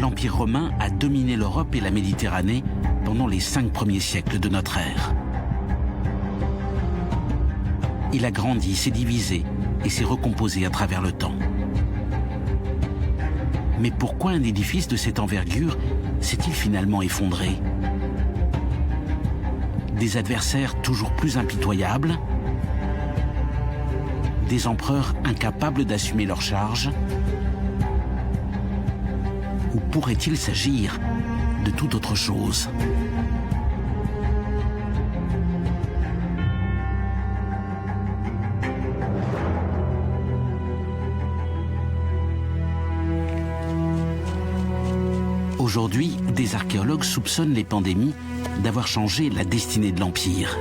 l'Empire romain a dominé l'Europe et la Méditerranée pendant les 5 premiers siècles de notre ère. Il a grandi, s'est divisé et s'est recomposé à travers le temps. Mais pourquoi un édifice de cette envergure s'est-il finalement effondré? Des adversaires toujours plus impitoyables? Des empereurs incapables d'assumer leurs charges? Ou pourrait-il s'agir de toute autre chose? Aujourd'hui, des archéologues soupçonnent les pandémies d'avoir changé la destinée de l'Empire.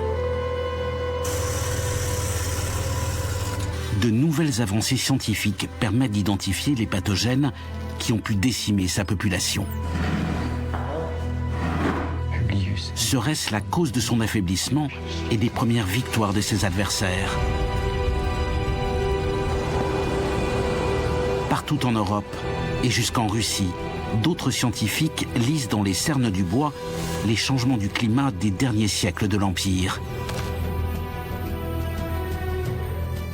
De nouvelles avancées scientifiques permettent d'identifier les pathogènes qui ont pu décimer sa population. Serait-ce la cause de son affaiblissement et des premières victoires de ses adversaires? Partout en Europe et jusqu'en Russie, d'autres scientifiques lisent dans les cernes du bois les changements du climat des derniers siècles de l'Empire.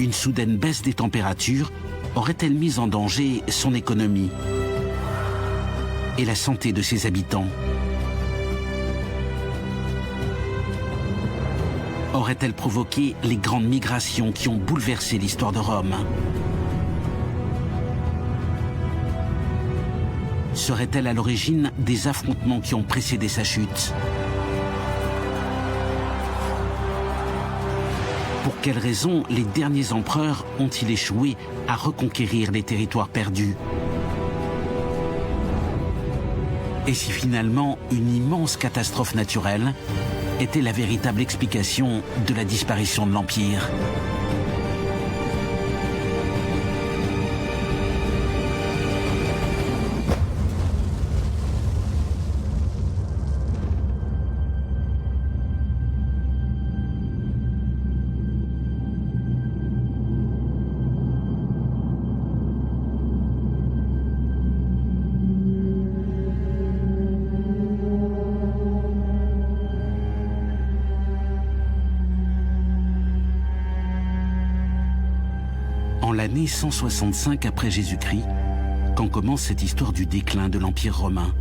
Une soudaine baisse des températures aurait-elle mis en danger son économie et la santé de ses habitants? Aurait-elle provoqué les grandes migrations qui ont bouleversé l'histoire de Rome? Serait-elle à l'origine des affrontements qui ont précédé sa chute? Pour quelles raisons les derniers empereurs ont-ils échoué à reconquérir les territoires perdus? Et si finalement une immense catastrophe naturelle était la véritable explication de la disparition de l'Empire? En l'année 165 après Jésus-Christ, quand commence cette histoire du déclin de l'Empire romain,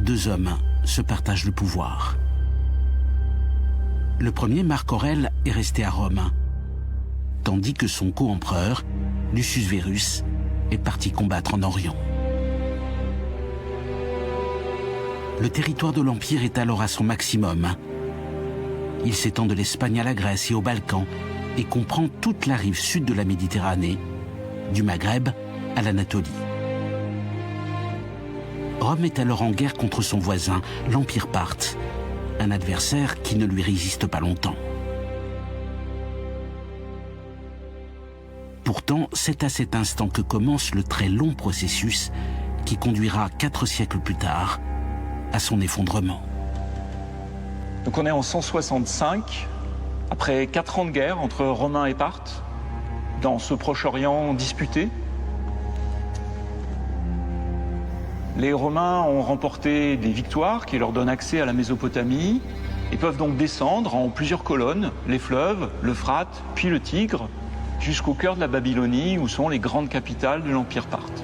2 hommes se partagent le pouvoir. Le premier, Marc Aurèle, est resté à Rome, tandis que son co-empereur, Lucius Verus, est parti combattre en Orient. Le territoire de l'Empire est alors à son maximum. Il s'étend de l'Espagne à la Grèce et aux Balkans, et comprend toute la rive sud de la Méditerranée, du Maghreb à l'Anatolie. Rome est alors en guerre contre son voisin, l'Empire parthe, un adversaire qui ne lui résiste pas longtemps. Pourtant, c'est à cet instant que commence le très long processus qui conduira 4 siècles plus tard à son effondrement. Donc on est en 165, après 4 ans de guerre entre Romains et Parthes, dans ce Proche-Orient disputé. Les Romains ont remporté des victoires qui leur donnent accès à la Mésopotamie et peuvent donc descendre en plusieurs colonnes, les fleuves, l'Euphrate, puis le Tigre, jusqu'au cœur de la Babylonie où sont les grandes capitales de l'Empire parthe.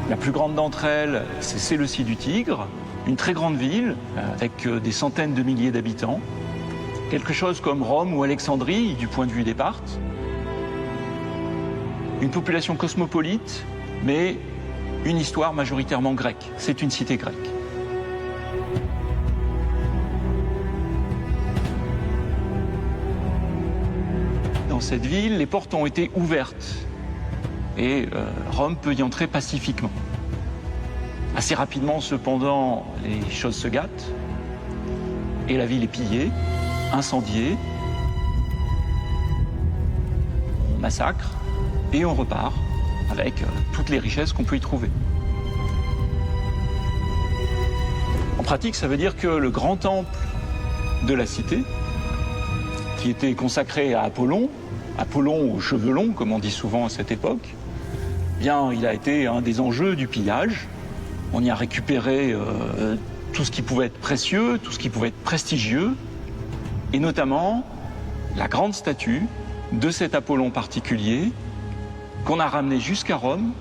La plus grande d'entre elles, c'est Séleucie du Tigre, une très grande ville avec des centaines de milliers d'habitants, quelque chose comme Rome ou Alexandrie du point de vue des Parthes. Une population cosmopolite, mais une histoire majoritairement grecque. C'est une cité grecque. Dans cette ville, les portes ont été ouvertes et Rome peut y entrer pacifiquement. Assez rapidement, cependant, les choses se gâtent et la ville est pillée, incendiée. On massacre et on repart avec toutes les richesses qu'on peut y trouver. En pratique, ça veut dire que le grand temple de la cité, qui était consacré à Apollon aux cheveux longs, comme on dit souvent à cette époque, bien, il a été un des enjeux du pillage. On y a récupéré tout ce qui pouvait être précieux, tout ce qui pouvait être prestigieux, et notamment la grande statue de cet Apollon particulier qu'on a ramené jusqu'à Rome.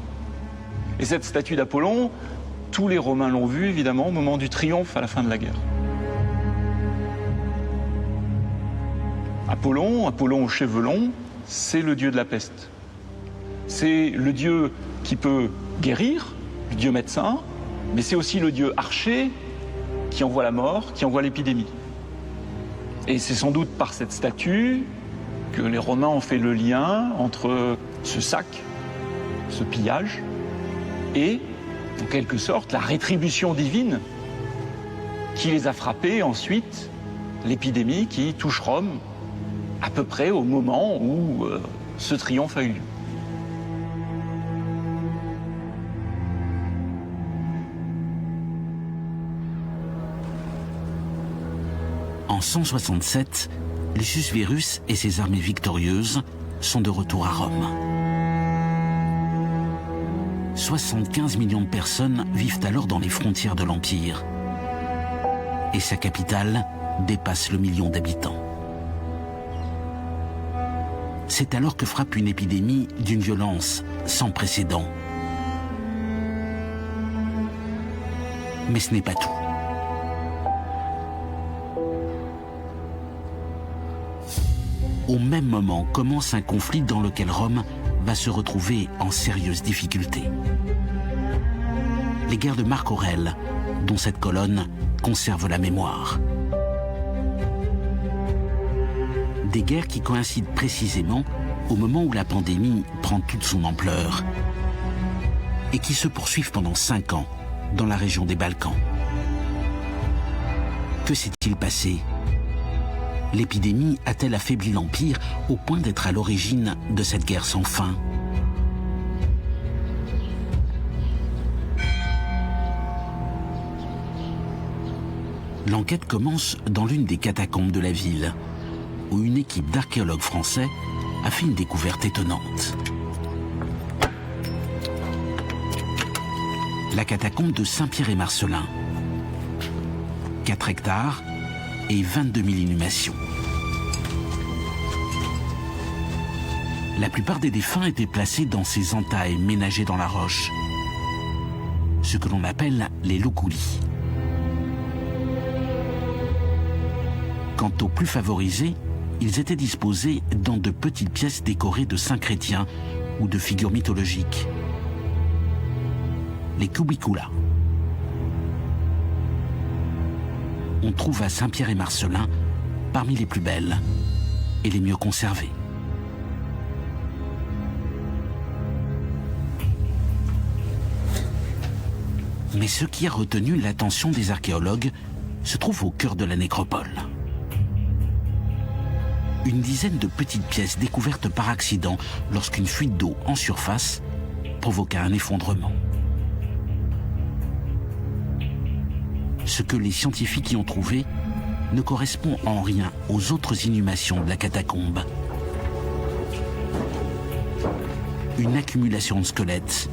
Et cette statue d'Apollon, tous les Romains l'ont vue évidemment au moment du triomphe à la fin de la guerre. Apollon aux cheveux longs, c'est le dieu de la peste. C'est le dieu qui peut guérir, le dieu médecin, mais c'est aussi le dieu archer qui envoie la mort, qui envoie l'épidémie. Et c'est sans doute par cette statue que les Romains ont fait le lien entre ce sac, ce pillage, et, en quelque sorte, la rétribution divine qui les a frappés ensuite, l'épidémie qui touche Rome, à peu près au moment où ce triomphe a eu lieu. En 167, Lucius Verus et ses armées victorieuses sont de retour à Rome. 75 millions de personnes vivent alors dans les frontières de l'Empire. Et sa capitale dépasse le million d'habitants. C'est alors que frappe une épidémie d'une violence sans précédent. Mais ce n'est pas tout. Au même moment commence un conflit dans lequel Rome va se retrouver en sérieuse difficulté. Les guerres de Marc Aurèle, dont cette colonne conserve la mémoire. Des guerres qui coïncident précisément au moment où la pandémie prend toute son ampleur et qui se poursuivent pendant 5 ans dans la région des Balkans. Que s'est-il passé ? L'épidémie a-t-elle affaibli l'Empire au point d'être à l'origine de cette guerre sans fin ? L'enquête commence dans l'une des catacombes de la ville, où une équipe d'archéologues français a fait une découverte étonnante. La catacombe de Saint-Pierre et Marcellin. 4 hectares et 22 000 inhumations. La plupart des défunts étaient placés dans ces entailles ménagées dans la roche, ce que l'on appelle les loucoulis. Quant aux plus favorisés, ils étaient disposés dans de petites pièces décorées de saints chrétiens ou de figures mythologiques. Les cubicula. On trouve à Saint-Pierre et Marcellin parmi les plus belles et les mieux conservées. Mais ce qui a retenu l'attention des archéologues se trouve au cœur de la nécropole. Une dizaine de petites pièces découvertes par accident lorsqu'une fuite d'eau en surface provoqua un effondrement. Ce que les scientifiques y ont trouvé ne correspond en rien aux autres inhumations de la catacombe. Une accumulation de squelettes.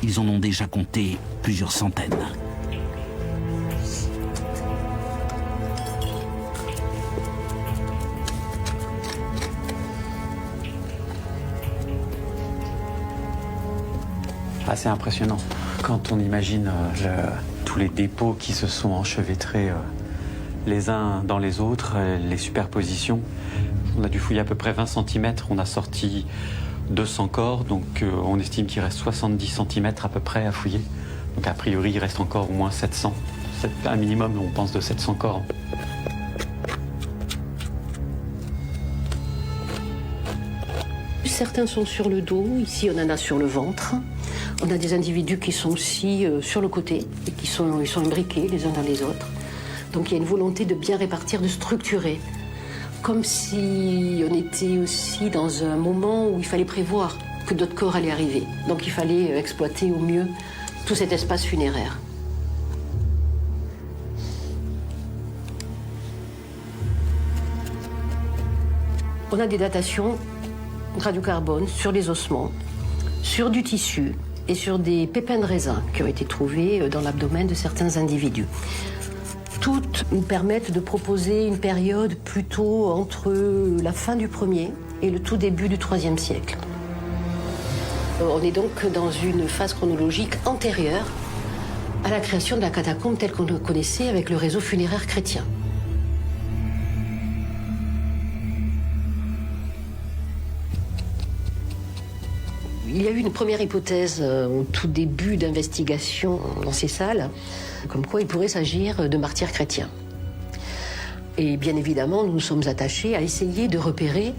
Ils en ont déjà compté plusieurs centaines. Assez impressionnant. Quand on imagine tous les dépôts qui se sont enchevêtrés les uns dans les autres, les superpositions, on a dû fouiller à peu près 20 cm, on a sorti 200 corps, donc on estime qu'il reste 70 cm à peu près à fouiller. Donc a priori il reste encore au moins 700. C'est un minimum, on pense, de 700 corps. Certains sont sur le dos, ici on en a sur le ventre. On a des individus qui sont aussi sur le côté et ils sont imbriqués les uns dans les autres. Donc il y a une volonté de bien répartir, de structurer. Comme si on était aussi dans un moment où il fallait prévoir que d'autres corps allaient arriver. Donc il fallait exploiter au mieux tout cet espace funéraire. On a des datations radiocarbone sur les ossements, sur du tissu et sur des pépins de raisin qui ont été trouvés dans l'abdomen de certains individus. Toutes nous permettent de proposer une période plutôt entre la fin du 1er et le tout début du 3e siècle. On est donc dans une phase chronologique antérieure à la création de la catacombe telle qu'on le connaissait avec le réseau funéraire chrétien. Il y a eu une première hypothèse au tout début d'investigation dans ces salles, comme quoi il pourrait s'agir de martyrs chrétiens. Et bien évidemment, nous nous sommes attachés à essayer de repérer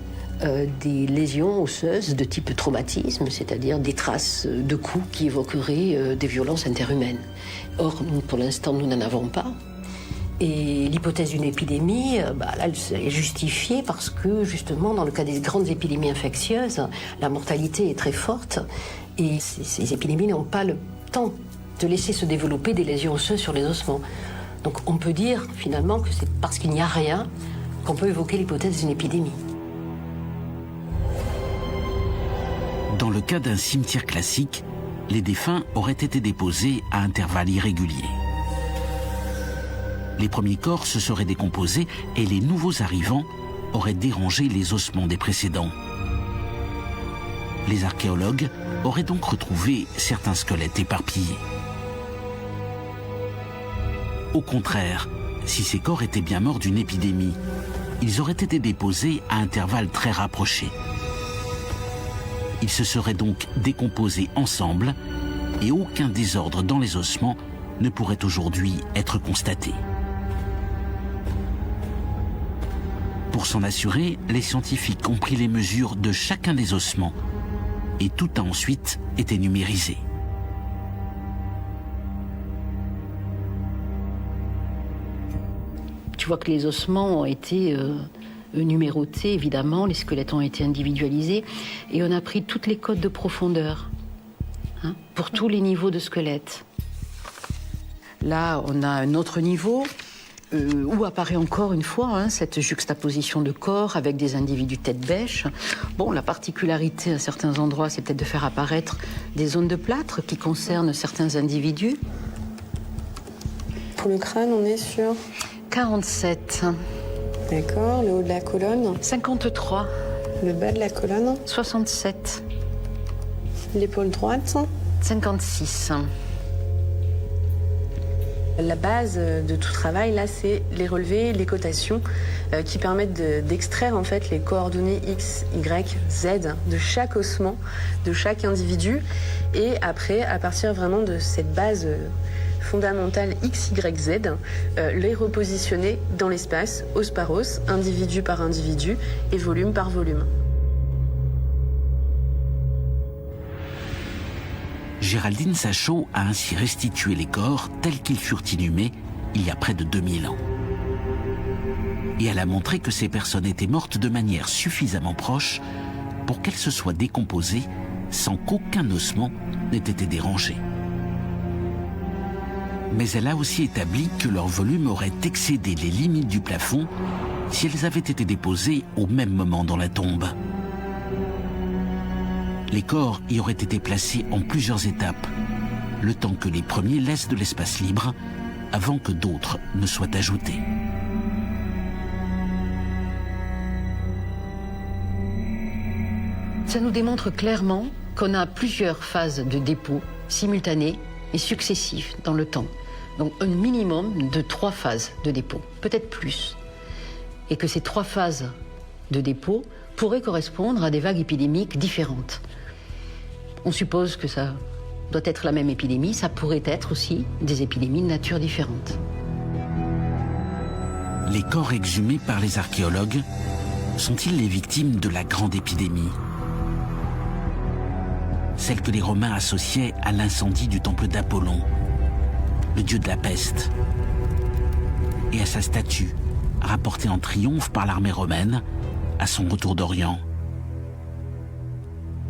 des lésions osseuses de type traumatisme, c'est-à-dire des traces de coups qui évoqueraient des violences interhumaines. Or, pour l'instant, nous n'en avons pas. Et l'hypothèse d'une épidémie, là, elle est justifiée parce que, justement, dans le cas des grandes épidémies infectieuses, la mortalité est très forte et ces épidémies n'ont pas le temps de laisser se développer des lésions osseuses sur les ossements. Donc on peut dire, finalement, que c'est parce qu'il n'y a rien qu'on peut évoquer l'hypothèse d'une épidémie. Dans le cas d'un cimetière classique, les défunts auraient été déposés à intervalles irréguliers. Les premiers corps se seraient décomposés et les nouveaux arrivants auraient dérangé les ossements des précédents. Les archéologues auraient donc retrouvé certains squelettes éparpillés. Au contraire, si ces corps étaient bien morts d'une épidémie, ils auraient été déposés à intervalles très rapprochés. Ils se seraient donc décomposés ensemble et aucun désordre dans les ossements ne pourrait aujourd'hui être constaté. Pour s'en assurer, les scientifiques ont pris les mesures de chacun des ossements et tout a ensuite été numérisé. Tu vois que les ossements ont été numérotés, évidemment, les squelettes ont été individualisés et on a pris toutes les codes de profondeur pour tous les niveaux de squelettes. Là, on a un autre niveau où apparaît encore une fois cette juxtaposition de corps avec des individus tête bêche. Bon, la particularité à certains endroits, c'est peut-être de faire apparaître des zones de plâtre qui concernent certains individus. Pour le crâne, on est sur 47. D'accord, le haut de la colonne. 53. Le bas de la colonne. 67. L'épaule droite. 56. La base de tout travail, là, c'est les relevés, les cotations qui permettent d'extraire en fait les coordonnées X, Y, Z de chaque ossement, de chaque individu. Et après, à partir vraiment de cette base fondamentale X, Y, Z, les repositionner dans l'espace, os par os, individu par individu et volume par volume. Géraldine Sachot a ainsi restitué les corps tels qu'ils furent inhumés il y a près de 2000 ans. Et elle a montré que ces personnes étaient mortes de manière suffisamment proche pour qu'elles se soient décomposées sans qu'aucun ossement n'ait été dérangé. Mais elle a aussi établi que leur volume aurait excédé les limites du plafond si elles avaient été déposées au même moment dans la tombe. Les corps y auraient été placés en plusieurs étapes, le temps que les premiers laissent de l'espace libre avant que d'autres ne soient ajoutés. Ça nous démontre clairement qu'on a plusieurs phases de dépôt simultanées et successives dans le temps. Donc un minimum de 3 phases de dépôt, peut-être plus. Et que ces 3 phases de dépôt pourraient correspondre à des vagues épidémiques différentes. On suppose que ça doit être la même épidémie, ça pourrait être aussi des épidémies de nature différente. Les corps exhumés par les archéologues sont-ils les victimes de la grande épidémie? Celle que les Romains associaient à l'incendie du temple d'Apollon, le dieu de la peste, et à sa statue, rapportée en triomphe par l'armée romaine à son retour d'Orient.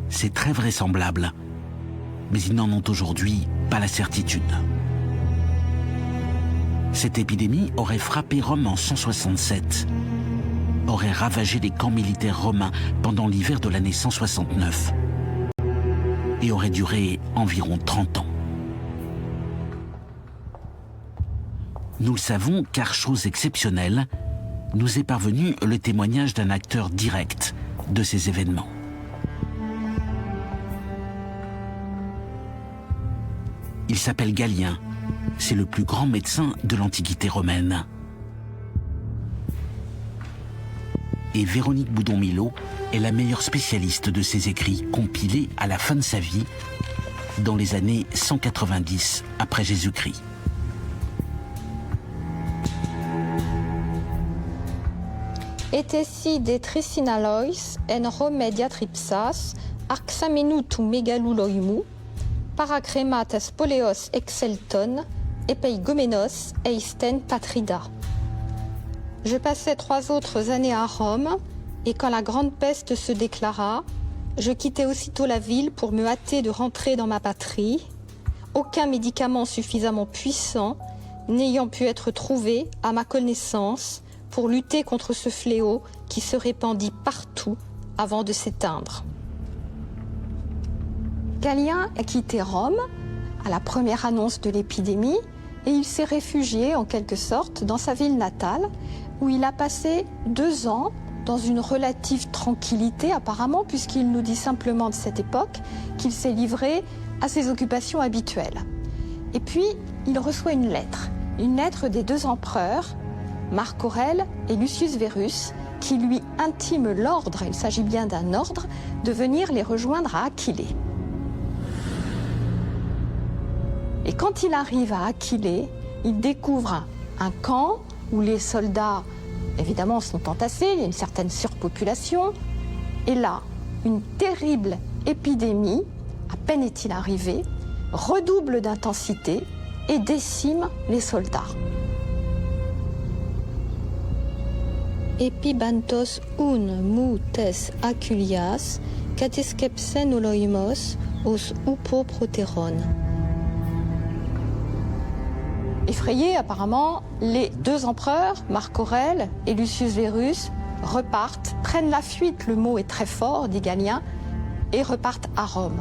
C'est très vraisemblable, mais ils n'en ont aujourd'hui pas la certitude. Cette épidémie aurait frappé Rome en 167, aurait ravagé les camps militaires romains pendant l'hiver de l'année 169. et aurait duré environ 30 ans. Nous le savons car, chose exceptionnelle, nous est parvenu le témoignage d'un acteur direct de ces événements. Il s'appelle Galien, c'est le plus grand médecin de l'Antiquité romaine. Et Véronique Boudon-Milot est la meilleure spécialiste de ses écrits compilés à la fin de sa vie, dans les années 190 après Jésus-Christ. Etesi de trisinalois en remedia tripsas, arxamenutu megaluloimu, paracrematas poleos excelton, epeigomenos eisten patrida. Je passai 3 autres années à Rome, et quand la grande peste se déclara, je quittai aussitôt la ville pour me hâter de rentrer dans ma patrie, aucun médicament suffisamment puissant n'ayant pu être trouvé à ma connaissance pour lutter contre ce fléau qui se répandit partout avant de s'éteindre. Galien a quitté Rome à la première annonce de l'épidémie et il s'est réfugié en quelque sorte dans sa ville natale où il a passé 2 ans dans une relative tranquillité apparemment puisqu'il nous dit simplement de cette époque qu'il s'est livré à ses occupations habituelles. Et puis il reçoit une lettre des 2 empereurs, Marc Aurèle et Lucius Verus, qui lui intiment l'ordre, il s'agit bien d'un ordre, de venir les rejoindre à Aquilée. Et quand il arrive à Aquilée, il découvre un camp où les soldats, évidemment, sont entassés, il y a une certaine surpopulation. Et là, une terrible épidémie, à peine est-il arrivé, redouble d'intensité et décime les soldats. Epibantos un mu tes aculias, cateskepsen oloimos, os upo proteron. Effrayés, apparemment, les 2 empereurs, Marc Aurèle et Lucius Verus, repartent, prennent la fuite, le mot est très fort, dit Galien, et repartent à Rome.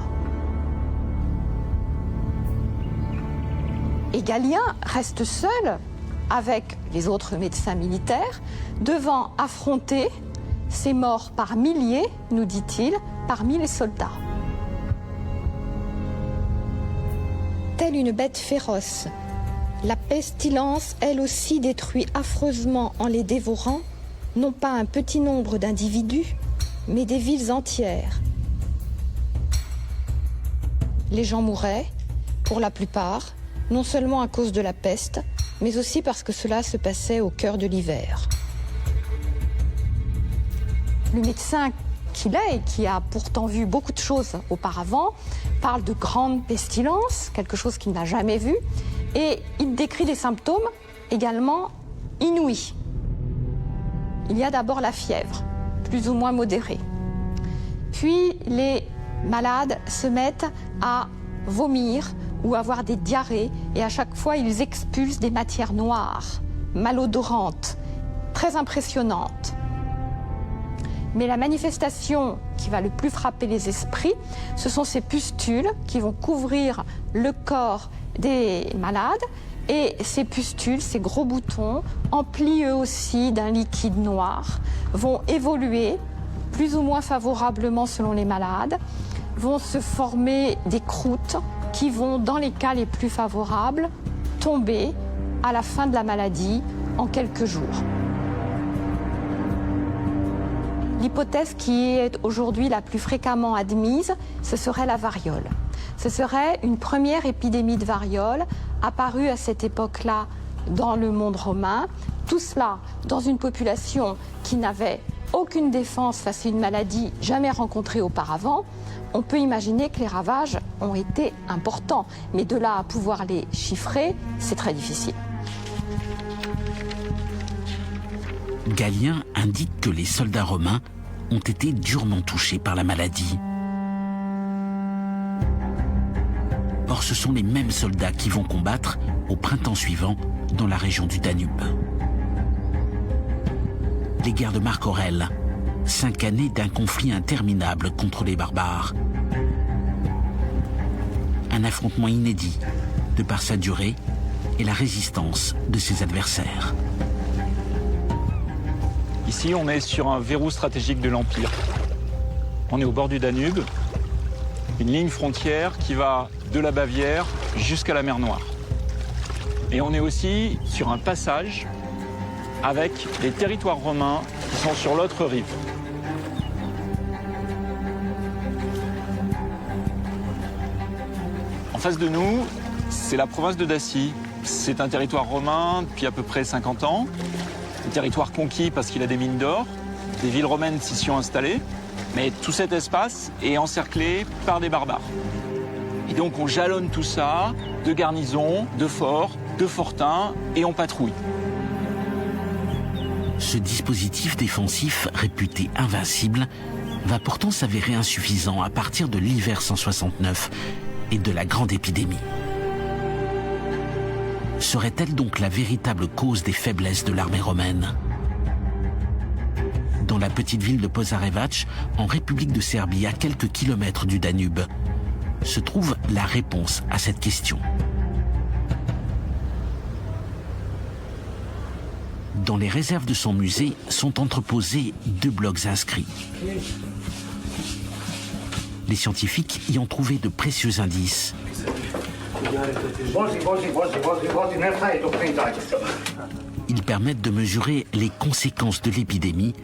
Et Galien reste seul avec les autres médecins militaires, devant affronter ces morts par milliers, nous dit-il, parmi les soldats. Telle une bête féroce, la pestilence, elle aussi, détruit affreusement en les dévorant, non pas un petit nombre d'individus, mais des villes entières. Les gens mouraient, pour la plupart, non seulement à cause de la peste, mais aussi parce que cela se passait au cœur de l'hiver. Le médecin qu'il est et qui a pourtant vu beaucoup de choses auparavant parle de grande pestilence, quelque chose qu'il n'a jamais vu, et il décrit des symptômes également inouïs. Il y a d'abord la fièvre, plus ou moins modérée. Puis les malades se mettent à vomir ou avoir des diarrhées, et à chaque fois ils expulsent des matières noires, malodorantes, très impressionnantes. Mais la manifestation qui va le plus frapper les esprits, ce sont ces pustules qui vont couvrir le corps des malades, et ces pustules, ces gros boutons, emplis eux aussi d'un liquide noir, vont évoluer plus ou moins favorablement selon les malades, vont se former des croûtes qui vont, dans les cas les plus favorables, tomber à la fin de la maladie en quelques jours. L'hypothèse qui est aujourd'hui la plus fréquemment admise, ce serait la variole. Ce serait une première épidémie de variole apparue à cette époque-là dans le monde romain. Tout cela dans une population qui n'avait aucune défense face à une maladie jamais rencontrée auparavant. On peut imaginer que les ravages ont été importants, mais de là à pouvoir les chiffrer, c'est très difficile. Galien indique que les soldats romains ont été durement touchés par la maladie. Or, ce sont les mêmes soldats qui vont combattre au printemps suivant dans la région du Danube. Les guerres de Marc Aurèle, 5 années d'un conflit interminable contre les barbares. Un affrontement inédit, de par sa durée et la résistance de ses adversaires. Ici, on est sur un verrou stratégique de l'Empire. On est au bord du Danube, une ligne frontière qui va de la Bavière jusqu'à la mer Noire. Et on est aussi sur un passage avec les territoires romains qui sont sur l'autre rive. En face de nous, c'est la province de Dacie. C'est un territoire romain depuis à peu près 50 ans. Un territoire conquis parce qu'il a des mines d'or. Des villes romaines s'y sont installées. Mais tout cet espace est encerclé par des barbares. Et donc on jalonne tout ça de garnisons, de forts, de fortins, et on patrouille. Ce dispositif défensif réputé invincible va pourtant s'avérer insuffisant à partir de l'hiver 169 et de la grande épidémie. Serait-elle donc la véritable cause des faiblesses de l'armée romaine ? Dans la petite ville de Požarevac, en République de Serbie, à quelques kilomètres du Danube, se trouve la réponse à cette question. Dans les réserves de son musée sont entreposés 2 blocs inscrits. Les scientifiques y ont trouvé de précieux indices. Ils permettent de mesurer les conséquences de l'épidémie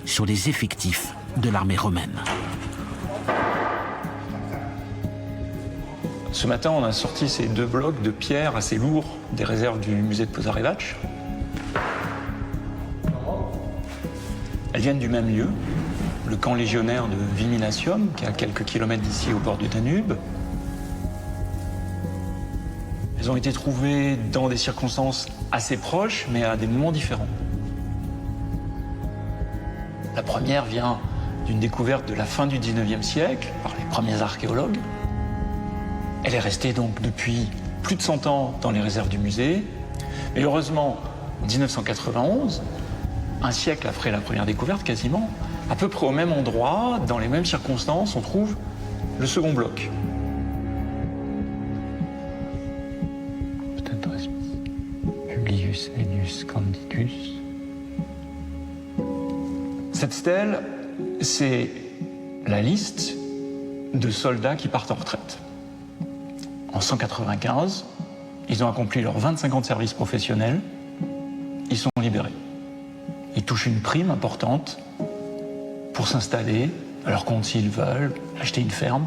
sur les effectifs de l'armée romaine. Ce matin, on a sorti ces 2 blocs de pierre assez lourds des réserves du musée de Požarevac. Elles viennent du même lieu, le camp légionnaire de Viminacium, qui est à quelques kilomètres d'ici au bord du Danube. Elles ont été trouvées dans des circonstances assez proches, mais à des moments différents. La première vient d'une découverte de la fin du 19e siècle par les premiers archéologues. Elle est restée donc depuis plus de 100 ans dans les réserves du musée. Et heureusement, en 1991, un siècle après la première découverte quasiment, à peu près au même endroit, dans les mêmes circonstances, on trouve le second bloc. Peut-être Publius Aelius Candidus. Cette stèle, c'est la liste de soldats qui partent en retraite. En 195, ils ont accompli leurs 25 ans de service professionnel, ils sont libérés. Ils touchent une prime importante pour s'installer à leur compte s'ils veulent, acheter une ferme.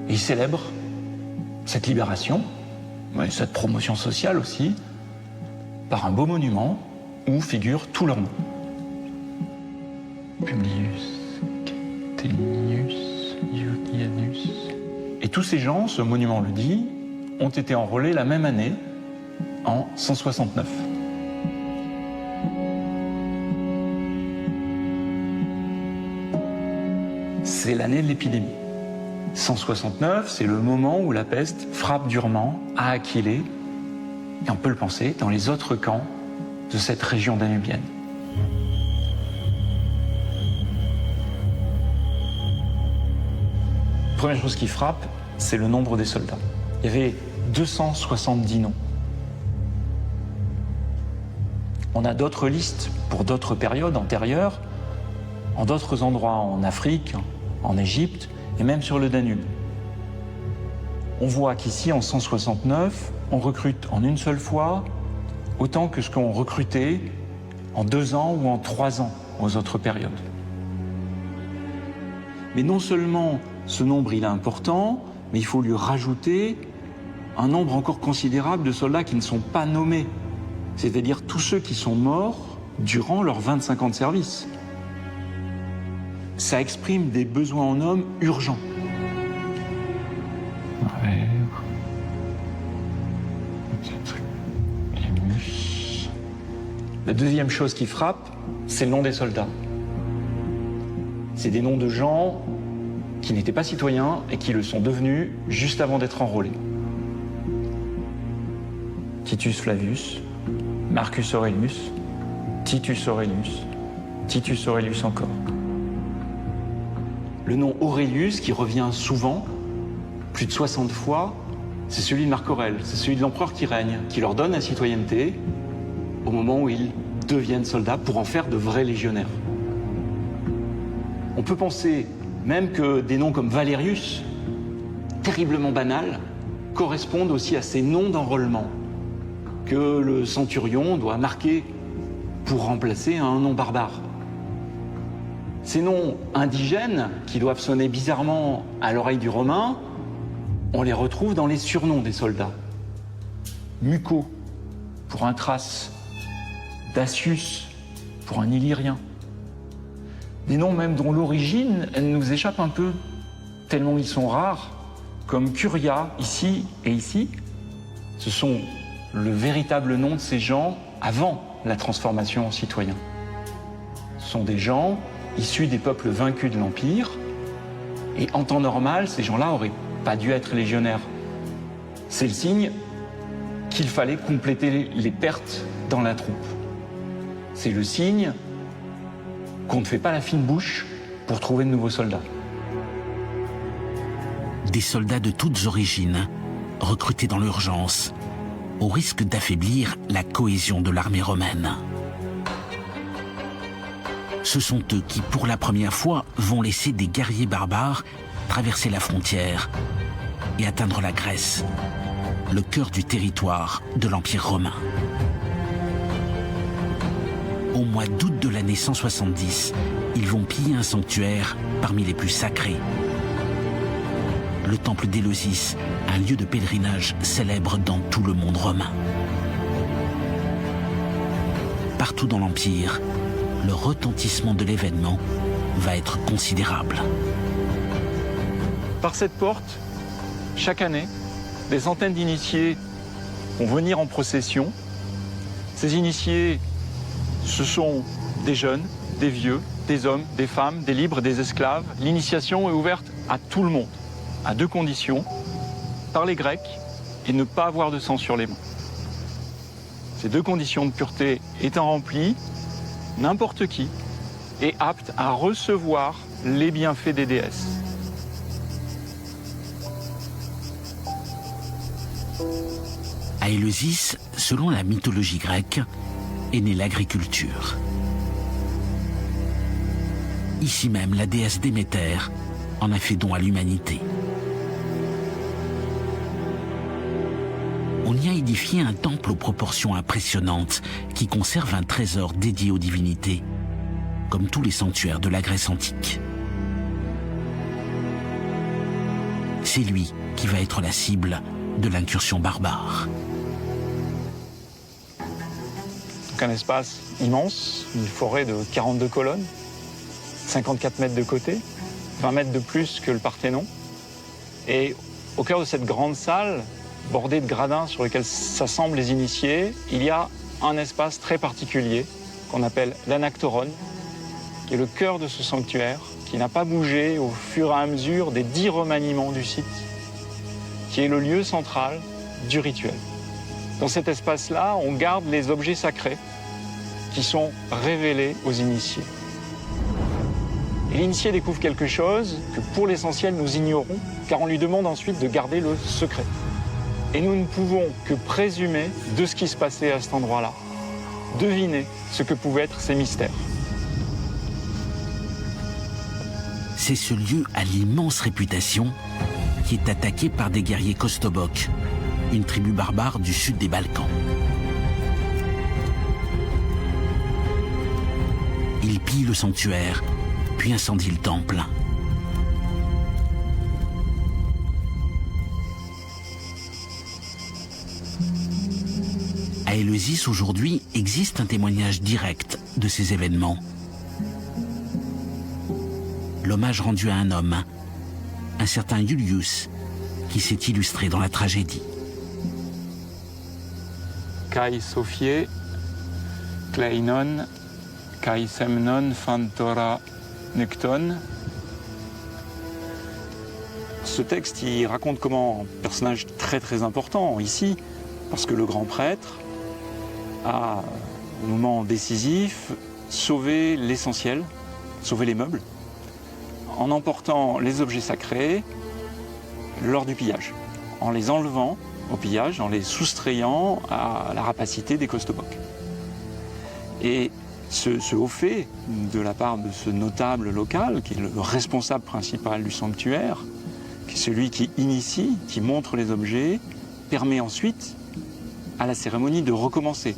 Et ils célèbrent cette libération, et cette promotion sociale aussi, par un beau monument où figurent tous leurs noms. Publius Catenius Julianus. Et tous ces gens, ce monument le dit, ont été enrôlés la même année, en 169. C'est l'année de l'épidémie. 169, c'est le moment où la peste frappe durement à Aquilée, et on peut le penser, dans les autres camps de cette région danubienne. Première chose qui frappe, c'est le nombre des soldats. Il y avait 270 noms. On a d'autres listes pour d'autres périodes antérieures, en d'autres endroits, en Afrique, en Égypte et même sur le Danube. On voit qu'ici, en 169, on recrute en une seule fois autant que ce qu'on recrutait en 2 ans ou en 3 ans aux autres périodes. Mais non seulement ce nombre il est important, mais il faut lui rajouter un nombre encore considérable de soldats qui ne sont pas nommés, c'est-à-dire tous ceux qui sont morts durant leurs 25 ans de service. Ça exprime des besoins en hommes urgents. La deuxième chose qui frappe, c'est le nom des soldats. C'est des noms de gens qui n'étaient pas citoyens et qui le sont devenus juste avant d'être enrôlés. Titus Flavius, Marcus Aurelius, Titus Aurelius, Titus Aurelius encore. Le nom Aurelius qui revient souvent plus de 60 fois, c'est celui de Marc Aurèle, c'est celui de l'empereur qui règne, qui leur donne la citoyenneté au moment où ils deviennent soldats pour en faire de vrais légionnaires. On peut penser même que des noms comme Valérius, terriblement banals, correspondent aussi à ces noms d'enrôlement que le centurion doit marquer pour remplacer un nom barbare. Ces noms indigènes, qui doivent sonner bizarrement à l'oreille du Romain, on les retrouve dans les surnoms des soldats. Muco, pour un Thrace. Dacius, pour un Illyrien. Des noms même dont l'origine nous échappe un peu, tellement ils sont rares, comme Curia, ici et ici. Ce sont le véritable nom de ces gens avant la transformation en citoyens. Ce sont des gens issus des peuples vaincus de l'Empire, et en temps normal, ces gens-là n'auraient pas dû être légionnaires. C'est le signe qu'il fallait compléter les pertes dans la troupe. C'est le signe qu'on ne fait pas la fine bouche pour trouver de nouveaux soldats. Des soldats de toutes origines, recrutés dans l'urgence, au risque d'affaiblir la cohésion de l'armée romaine. Ce sont eux qui, pour la première fois, vont laisser des guerriers barbares traverser la frontière et atteindre la Grèce, le cœur du territoire de l'Empire romain. Au mois d'août de l'année 170, ils vont piller un sanctuaire parmi les plus sacrés. Le temple d'Éleusis, un lieu de pèlerinage célèbre dans tout le monde romain. Partout dans l'Empire, le retentissement de l'événement va être considérable. Par cette porte, chaque année, des centaines d'initiés vont venir en procession. Ces initiés, ce sont des jeunes, des vieux, des hommes, des femmes, des libres, des esclaves. L'initiation est ouverte à tout le monde, à deux conditions, parler grec et ne pas avoir de sang sur les mains. Ces deux conditions de pureté étant remplies, n'importe qui est apte à recevoir les bienfaits des déesses. À Éleusis, selon la mythologie grecque, est née l'agriculture. Ici même, la déesse Déméter en a fait don à l'humanité. On y a édifié un temple aux proportions impressionnantes qui conserve un trésor dédié aux divinités, comme tous les sanctuaires de la Grèce antique. C'est lui qui va être la cible de l'incursion barbare. Donc un espace immense, une forêt de 42 colonnes, 54 mètres de côté, 20 mètres de plus que le Parthénon. Et au cœur de cette grande salle, bordée de gradins sur lesquels s'assemblent les initiés, il y a un espace très particulier qu'on appelle l'anactoron, qui est le cœur de ce sanctuaire, qui n'a pas bougé au fur et à mesure des 10 remaniements du site, qui est le lieu central du rituel. Dans cet espace-là, on garde les objets sacrés qui sont révélés aux initiés. Et l'initié découvre quelque chose que pour l'essentiel nous ignorons, car on lui demande ensuite de garder le secret. Et nous ne pouvons que présumer de ce qui se passait à cet endroit-là, deviner ce que pouvaient être ces mystères. C'est ce lieu à l'immense réputation qui est attaqué par des guerriers kostoboks, une tribu barbare du sud des Balkans. Ils pillent le sanctuaire, puis incendient le temple. À Éleusis, aujourd'hui, existe un témoignage direct de ces événements. L'hommage rendu à un homme, un certain Iulius, qui s'est illustré dans la tragédie. Kai Sophiae, Kleinon, Kai Semnon, Phantora, Necton. Ce texte, il raconte comment un personnage très très important ici, parce que le grand prêtre a, au moment décisif, sauvé l'essentiel, sauvé les meubles, en emportant les objets sacrés, lors du pillage, en les enlevant au pillage, en les soustrayant à la rapacité des costobocs. Et ce haut fait de la part de ce notable local, qui est le responsable principal du sanctuaire, qui est celui qui initie, qui montre les objets, permet ensuite à la cérémonie de recommencer.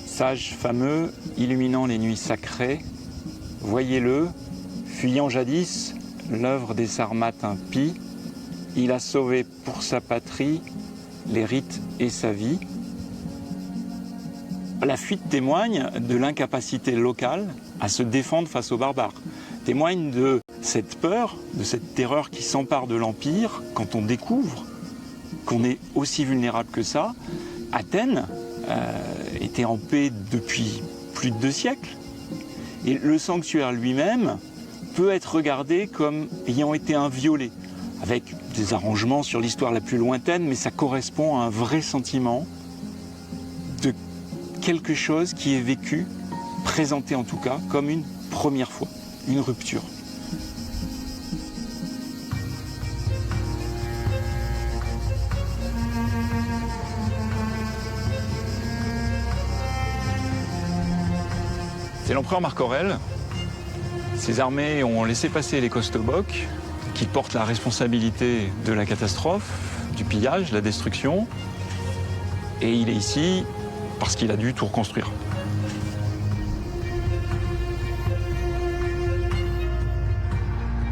Sage fameux, illuminant les nuits sacrées, voyez-le, fuyant jadis l'œuvre des Sarmates impies, il a sauvé pour sa patrie les rites et sa vie. La fuite témoigne de l'incapacité locale à se défendre face aux barbares, témoigne de cette peur, de cette terreur qui s'empare de l'Empire quand on découvre qu'on est aussi vulnérable que ça. Athènes était en paix depuis plus de 2 siècles. Et le sanctuaire lui-même peut être regardé comme ayant été inviolé, avec des arrangements sur l'histoire la plus lointaine, mais ça correspond à un vrai sentiment de quelque chose qui est vécu, présenté en tout cas, comme une première fois, une rupture. C'est l'empereur Marc Aurèle. Ses armées ont laissé passer les costobocs, qui portent la responsabilité de la catastrophe, du pillage, de la destruction. Et il est ici parce qu'il a dû tout reconstruire.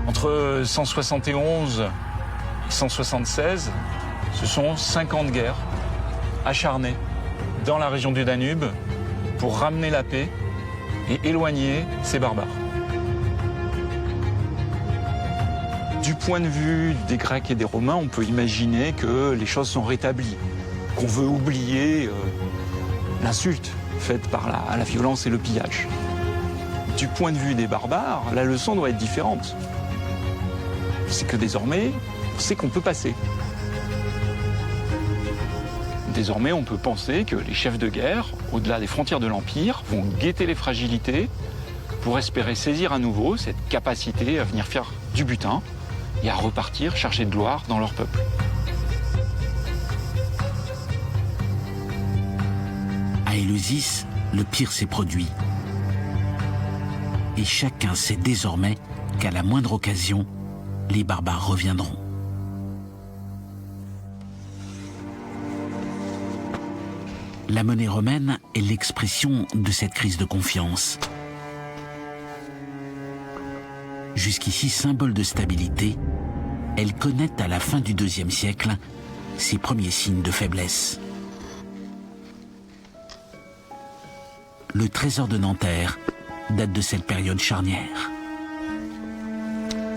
Entre 171 et 176, ce sont 5 ans de guerre acharnés dans la région du Danube pour ramener la paix et éloigner ces barbares. Du point de vue des Grecs et des Romains, on peut imaginer que les choses sont rétablies, qu'on veut oublier l'insulte faite par la violence et le pillage. Du point de vue des barbares, la leçon doit être différente. C'est que désormais, on sait qu'on peut passer. Désormais, on peut penser que les chefs de guerre, au-delà des frontières de l'Empire, vont guetter les fragilités pour espérer saisir à nouveau cette capacité à venir faire du butin et à repartir chercher de gloire dans leur peuple. À Éleusis, le pire s'est produit. Et chacun sait désormais qu'à la moindre occasion, les barbares reviendront. La monnaie romaine est l'expression de cette crise de confiance. Jusqu'ici symbole de stabilité, elle connaît à la fin du IIe siècle ses premiers signes de faiblesse. Le trésor de Nanterre date de cette période charnière.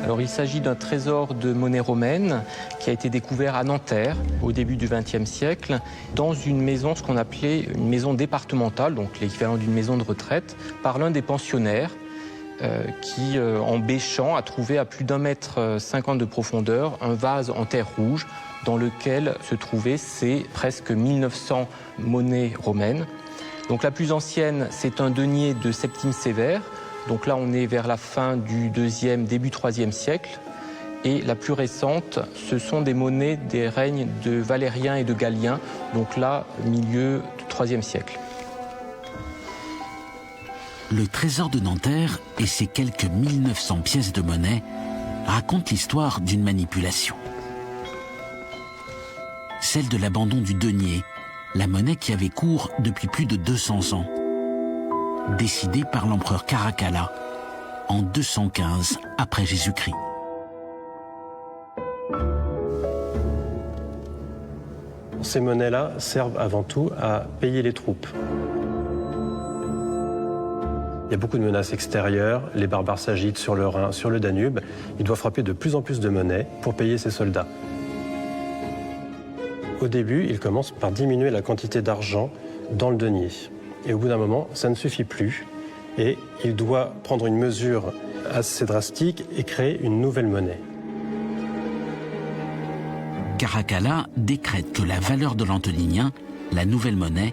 Alors, il s'agit d'un trésor de monnaie romaine qui a été découvert à Nanterre au début du XXe siècle dans une maison, ce qu'on appelait une maison départementale, donc l'équivalent d'une maison de retraite, par l'un des pensionnaires qui, en bêchant, a trouvé à plus d'1,50 m de profondeur un vase en terre rouge dans lequel se trouvaient ces presque 1900 monnaies romaines. Donc la plus ancienne, c'est un denier de Septime Sévère. Donc là, on est vers la fin du IIe, début IIIe siècle. Et la plus récente, ce sont des monnaies des règnes de Valérien et de Galien. Donc là, milieu du IIIe siècle. Le trésor de Nanterre et ses quelques 1900 pièces de monnaie racontent l'histoire d'une manipulation. Celle de l'abandon du denier, la monnaie qui avait cours depuis plus de 200 ans. Décidée par l'empereur Caracalla en 215 après Jésus-Christ. Ces monnaies-là servent avant tout à payer les troupes. Il y a beaucoup de menaces extérieures, les barbares s'agitent sur le Rhin, sur le Danube. Il doit frapper de plus en plus de monnaie pour payer ses soldats. Au début, il commence par diminuer la quantité d'argent dans le denier. Et au bout d'un moment, ça ne suffit plus. Et il doit prendre une mesure assez drastique et créer une nouvelle monnaie. Caracalla décrète que la valeur de l'antoninien, la nouvelle monnaie,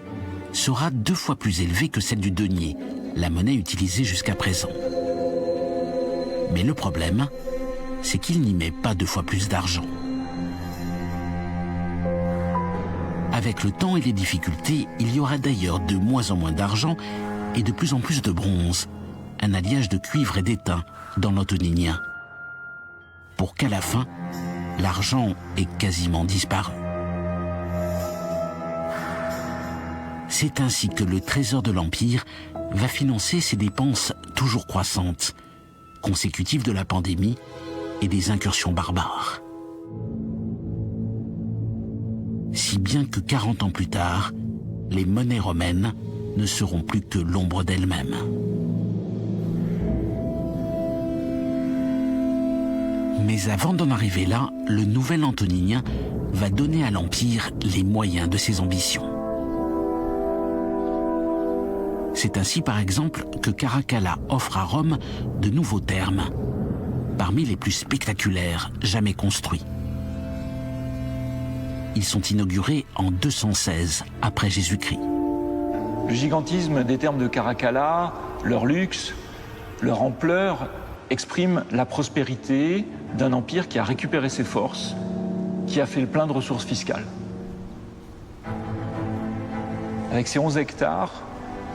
sera 2 fois plus élevée que celle du denier, la monnaie utilisée jusqu'à présent. Mais le problème, c'est qu'il n'y met pas 2 fois plus d'argent. Avec le temps et les difficultés, il y aura d'ailleurs de moins en moins d'argent et de plus en plus de bronze, un alliage de cuivre et d'étain dans l'antoninien. Pour qu'à la fin, l'argent ait quasiment disparu. C'est ainsi que le trésor de l'Empire va financer ses dépenses toujours croissantes, consécutives de la pandémie et des incursions barbares. Si bien que 40 ans plus tard, les monnaies romaines ne seront plus que l'ombre d'elles-mêmes. Mais avant d'en arriver là, le nouvel antoninien va donner à l'Empire les moyens de ses ambitions. C'est ainsi par exemple que Caracalla offre à Rome de nouveaux thermes, parmi les plus spectaculaires jamais construits. Ils sont inaugurés en 216 après Jésus-Christ. Le gigantisme des thermes de Caracalla, leur luxe, leur ampleur expriment la prospérité d'un empire qui a récupéré ses forces, qui a fait le plein de ressources fiscales. Avec ses 11 hectares,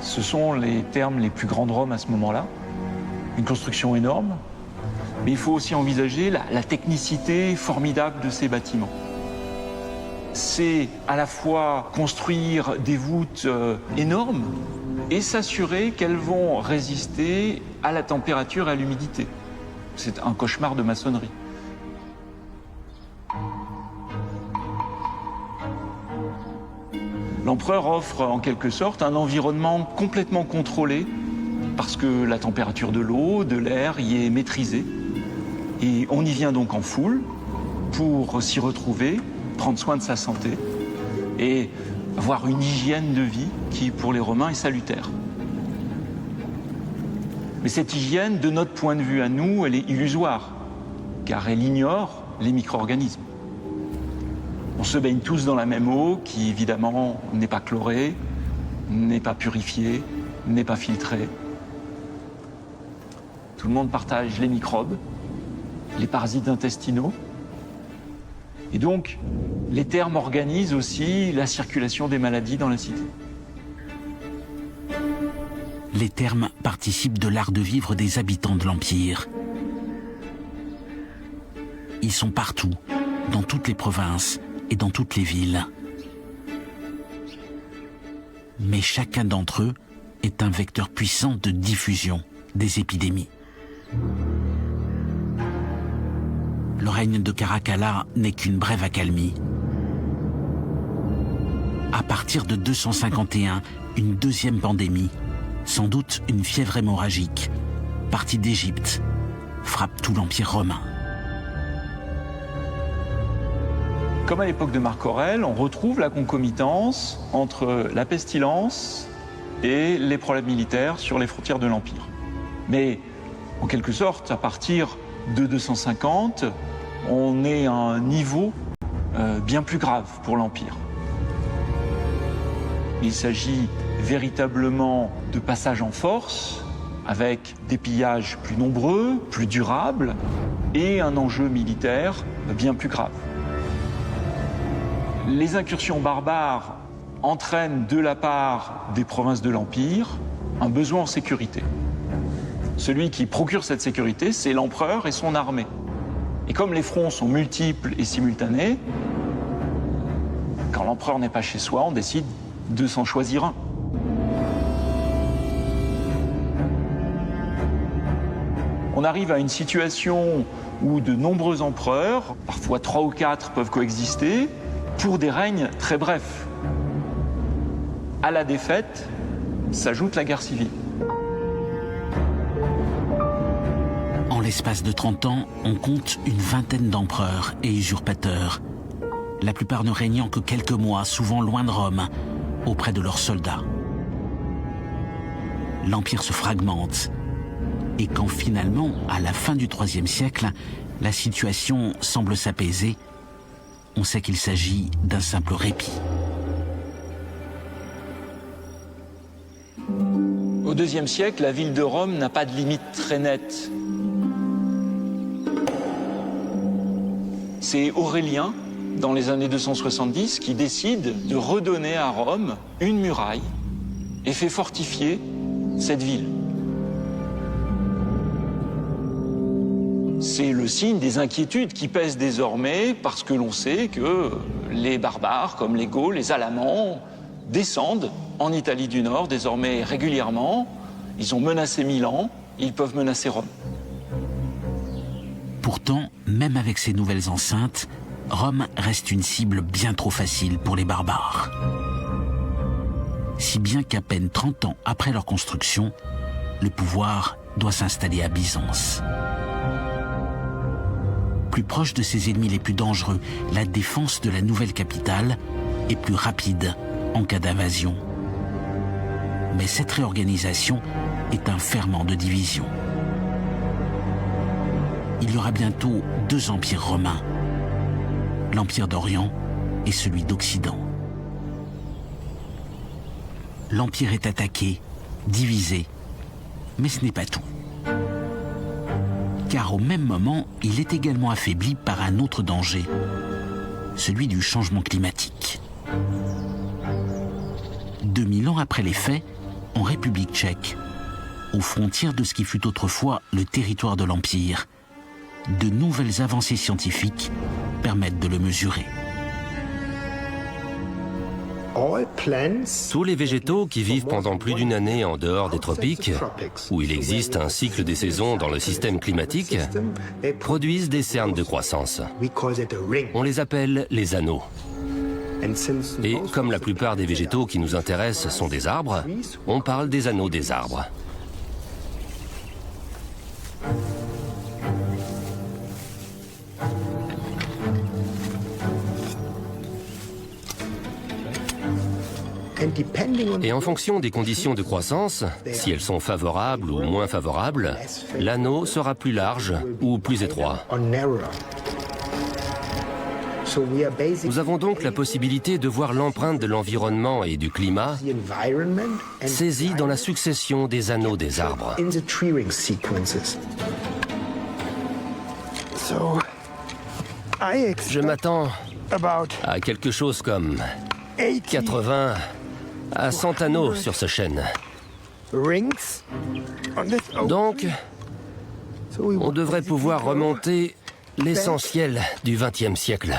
ce sont les thermes les plus grands de Rome à ce moment-là. Une construction énorme, mais il faut aussi envisager la technicité formidable de ces bâtiments. C'est à la fois construire des voûtes énormes et s'assurer qu'elles vont résister à la température et à l'humidité. C'est un cauchemar de maçonnerie. L'empereur offre en quelque sorte un environnement complètement contrôlé parce que la température de l'eau, de l'air y est maîtrisée. Et on y vient donc en foule pour s'y retrouver, prendre soin de sa santé et avoir une hygiène de vie qui, pour les Romains, est salutaire. Mais cette hygiène, de notre point de vue à nous, elle est illusoire, car elle ignore les micro-organismes. On se baigne tous dans la même eau qui, évidemment, n'est pas chlorée, n'est pas purifiée, n'est pas filtrée. Tout le monde partage les microbes, les parasites intestinaux. Et donc, les thermes organisent aussi la circulation des maladies dans la cité. Les thermes participent de l'art de vivre des habitants de l'Empire. Ils sont partout, dans toutes les provinces et dans toutes les villes. Mais chacun d'entre eux est un vecteur puissant de diffusion des épidémies. Le règne de Caracalla n'est qu'une brève accalmie. À partir de 251, une deuxième pandémie, sans doute une fièvre hémorragique, partie d'Égypte, frappe tout l'Empire romain. Comme à l'époque de Marc Aurèle, on retrouve la concomitance entre la pestilence et les problèmes militaires sur les frontières de l'Empire. Mais en quelque sorte, à partir de 250, on est à un niveau bien plus grave pour l'Empire. Il s'agit véritablement de passage en force, avec des pillages plus nombreux, plus durables, et un enjeu militaire bien plus grave. Les incursions barbares entraînent de la part des provinces de l'Empire un besoin en sécurité. Celui qui procure cette sécurité, c'est l'empereur et son armée. Et comme les fronts sont multiples et simultanés, quand l'empereur n'est pas chez soi, on décide de s'en choisir un. On arrive à une situation où de nombreux empereurs, parfois 3 ou 4, peuvent coexister pour des règnes très brefs. À la défaite s'ajoute la guerre civile. En l'espace de 30 ans, on compte une vingtaine d'empereurs et usurpateurs, la plupart ne régnant que quelques mois, souvent loin de Rome, auprès de leurs soldats. L'Empire se fragmente, et quand finalement, à la fin du IIIe siècle, la situation semble s'apaiser, on sait qu'il s'agit d'un simple répit. Au IIe siècle, la ville de Rome n'a pas de limite très nette. C'est Aurélien, dans les années 270, qui décide de redonner à Rome une muraille et fait fortifier cette ville. C'est le signe des inquiétudes qui pèsent désormais parce que l'on sait que les barbares comme les Gauls, les Alamans, descendent en Italie du Nord désormais régulièrement. Ils ont menacé Milan, ils peuvent menacer Rome. Pourtant, même avec ces nouvelles enceintes, Rome reste une cible bien trop facile pour les barbares. Si bien qu'à peine 30 ans après leur construction, le pouvoir doit s'installer à Byzance. Plus proche de ses ennemis les plus dangereux, la défense de la nouvelle capitale est plus rapide en cas d'invasion. Mais cette réorganisation est un ferment de division. Il y aura bientôt 2 empires romains, l'Empire d'Orient et celui d'Occident. L'Empire est attaqué, divisé, mais ce n'est pas tout. Car au même moment, il est également affaibli par un autre danger, celui du changement climatique. 2000 ans après les faits, en République tchèque, aux frontières de ce qui fut autrefois le territoire de l'Empire, de nouvelles avancées scientifiques permettent de le mesurer. Tous les végétaux qui vivent pendant plus d'une année en dehors des tropiques, où il existe un cycle des saisons dans le système climatique, produisent des cernes de croissance. On les appelle les anneaux. Et comme la plupart des végétaux qui nous intéressent sont des arbres, on parle des anneaux des arbres. Et en fonction des conditions de croissance, si elles sont favorables ou moins favorables, l'anneau sera plus large ou plus étroit. Nous avons donc la possibilité de voir l'empreinte de l'environnement et du climat saisie dans la succession des anneaux des arbres. Je m'attends à quelque chose comme 80 à 100 anneaux sur ce chêne. Donc, on devrait pouvoir remonter l'essentiel du XXe siècle.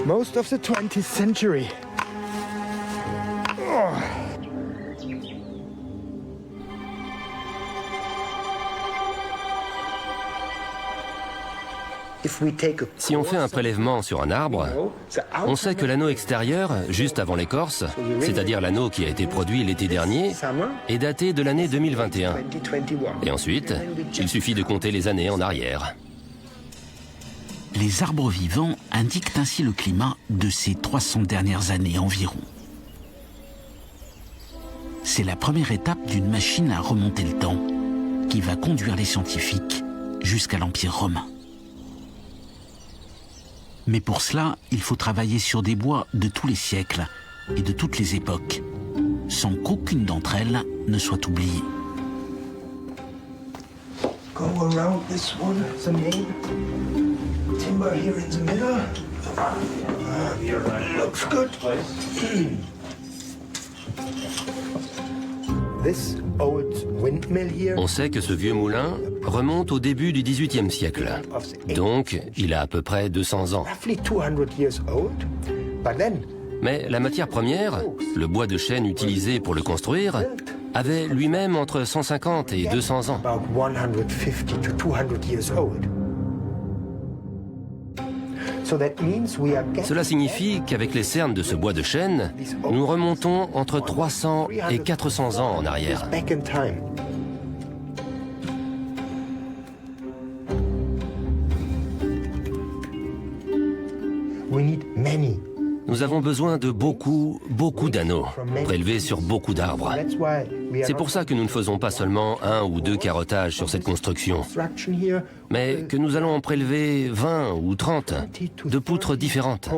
Most of the 20th century. Si on fait un prélèvement sur un arbre, on sait que l'anneau extérieur, juste avant l'écorce, c'est-à-dire l'anneau qui a été produit l'été dernier, est daté de l'année 2021. Et ensuite, il suffit de compter les années en arrière. Les arbres vivants indiquent ainsi le climat de ces 300 dernières années environ. C'est la première étape d'une machine à remonter le temps qui va conduire les scientifiques jusqu'à l'Empire romain. Mais pour cela, il faut travailler sur des bois de tous les siècles et de toutes les époques, sans qu'aucune d'entre elles ne soit oubliée. Go around this one, the main timber here in the middle. Looks good. This old windmill here. On sait que ce vieux moulin remonte au début du XVIIIe siècle. Donc, il a à peu près 200 ans. Mais la matière première, le bois de chêne utilisé pour le construire, avait lui-même entre 150 et 200 ans. Cela signifie qu'avec les cernes de ce bois de chêne, nous remontons entre 300 et 400 ans en arrière. Nous avons besoin de beaucoup d'anneaux, prélevés sur beaucoup d'arbres. C'est pour ça que nous ne faisons pas seulement 1 ou 2 carottages sur cette construction, mais que nous allons en prélever 20 ou 30 de poutres différentes.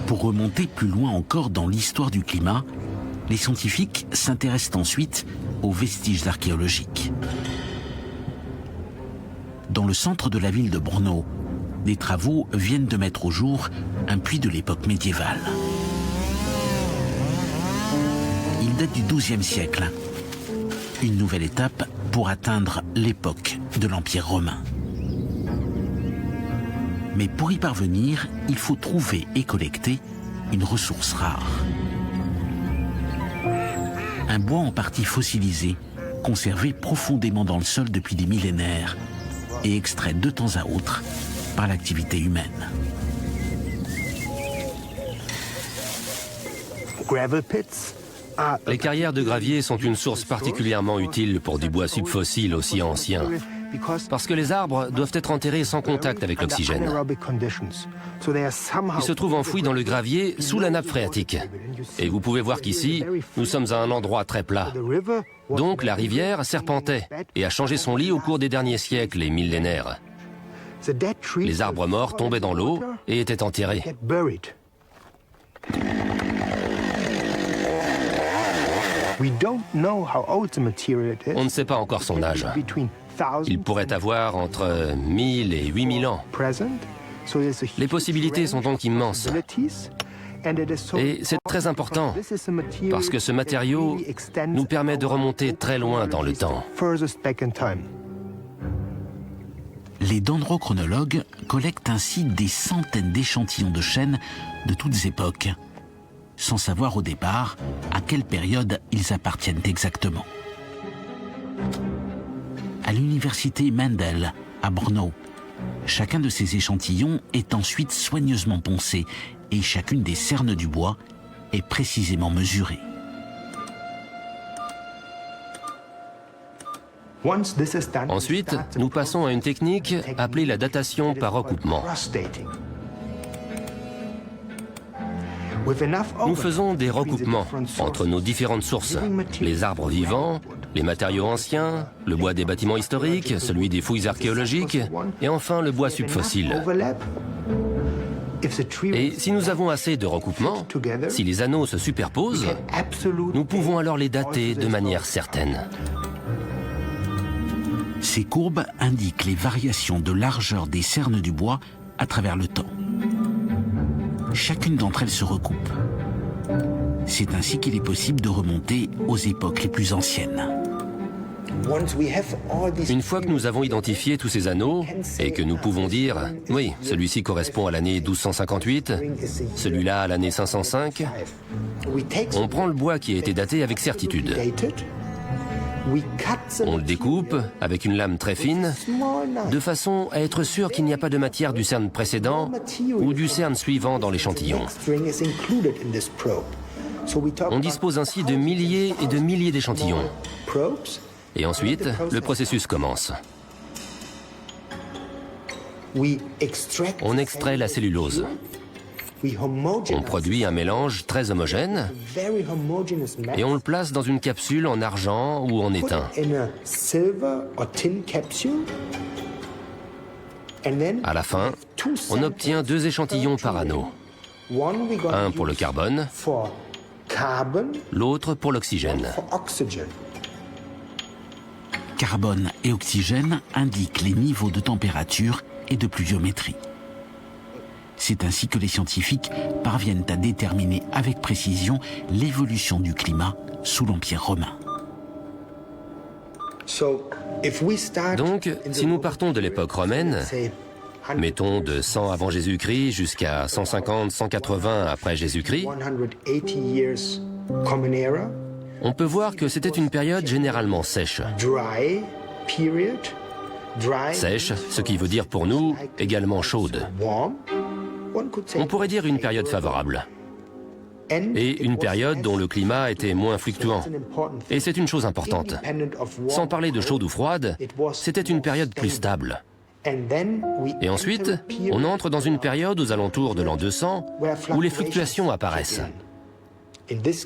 Pour remonter plus loin encore dans l'histoire du climat, Les scientifiques s'intéressent ensuite aux vestiges archéologiques. Dans le centre de la ville de Brno, des travaux viennent de mettre au jour un puits de l'époque médiévale. Il date du XIIe siècle. Une nouvelle étape pour atteindre l'époque de l'Empire romain. Mais pour y parvenir, il faut trouver et collecter une ressource rare. Un bois en partie fossilisé, conservé profondément dans le sol depuis des millénaires et extrait de temps à autre par l'activité humaine. Les carrières de gravier sont une source particulièrement utile pour du bois subfossile aussi ancien, parce que les arbres doivent être enterrés sans contact avec l'oxygène. Ils se trouvent enfouis dans le gravier sous la nappe phréatique. Et vous pouvez voir qu'ici, nous sommes à un endroit très plat. Donc la rivière serpentait et a changé son lit au cours des derniers siècles et millénaires. Les arbres morts tombaient dans l'eau et étaient enterrés. On ne sait pas encore son âge. Il pourrait avoir entre 1000 et 8000 ans. Les possibilités sont donc immenses. Et c'est très important, parce que ce matériau nous permet de remonter très loin dans le temps. Les dendrochronologues collectent ainsi des centaines d'échantillons de chênes de toutes époques, sans savoir au départ à quelle période ils appartiennent exactement. À l'université Mendel, à Brno, chacun de ces échantillons est ensuite soigneusement poncé et chacune des cernes du bois est précisément mesurée. Ensuite, nous passons à une technique appelée la datation par recoupement. Nous faisons des recoupements entre nos différentes sources, les arbres vivants, les matériaux anciens, le bois des bâtiments historiques, celui des fouilles archéologiques, et enfin le bois subfossile. Et si nous avons assez de recoupements, si les anneaux se superposent, nous pouvons alors les dater de manière certaine. Ces courbes indiquent les variations de largeur des cernes du bois à travers le temps. Chacune d'entre elles se recoupe. C'est ainsi qu'il est possible de remonter aux époques les plus anciennes. Une fois que nous avons identifié tous ces anneaux, et que nous pouvons dire, oui, celui-ci correspond à l'année 1258, celui-là à l'année 505, on prend le bois qui a été daté avec certitude. On le découpe avec une lame très fine, de façon à être sûr qu'il n'y a pas de matière du cerne précédent ou du cerne suivant dans l'échantillon. On dispose ainsi de milliers et de milliers d'échantillons. Et ensuite, le processus commence. On extrait la cellulose. On produit un mélange très homogène et on le place dans une capsule en argent ou en étain. À la fin, on obtient 2 échantillons par anneau. Un pour le carbone, l'autre pour l'oxygène. Carbone et oxygène indiquent les niveaux de température et de pluviométrie. C'est ainsi que les scientifiques parviennent à déterminer avec précision l'évolution du climat sous l'Empire romain. Donc, si nous partons de l'époque romaine, mettons de 100 avant Jésus-Christ jusqu'à 150-180 après Jésus-Christ, on peut voir que c'était une période généralement sèche. Sèche, ce qui veut dire pour nous également chaude. On pourrait dire une période favorable. Et une période dont le climat était moins fluctuant. Et c'est une chose importante. Sans parler de chaude ou froide, c'était une période plus stable. Et ensuite, on entre dans une période aux alentours de l'an 200 où les fluctuations apparaissent.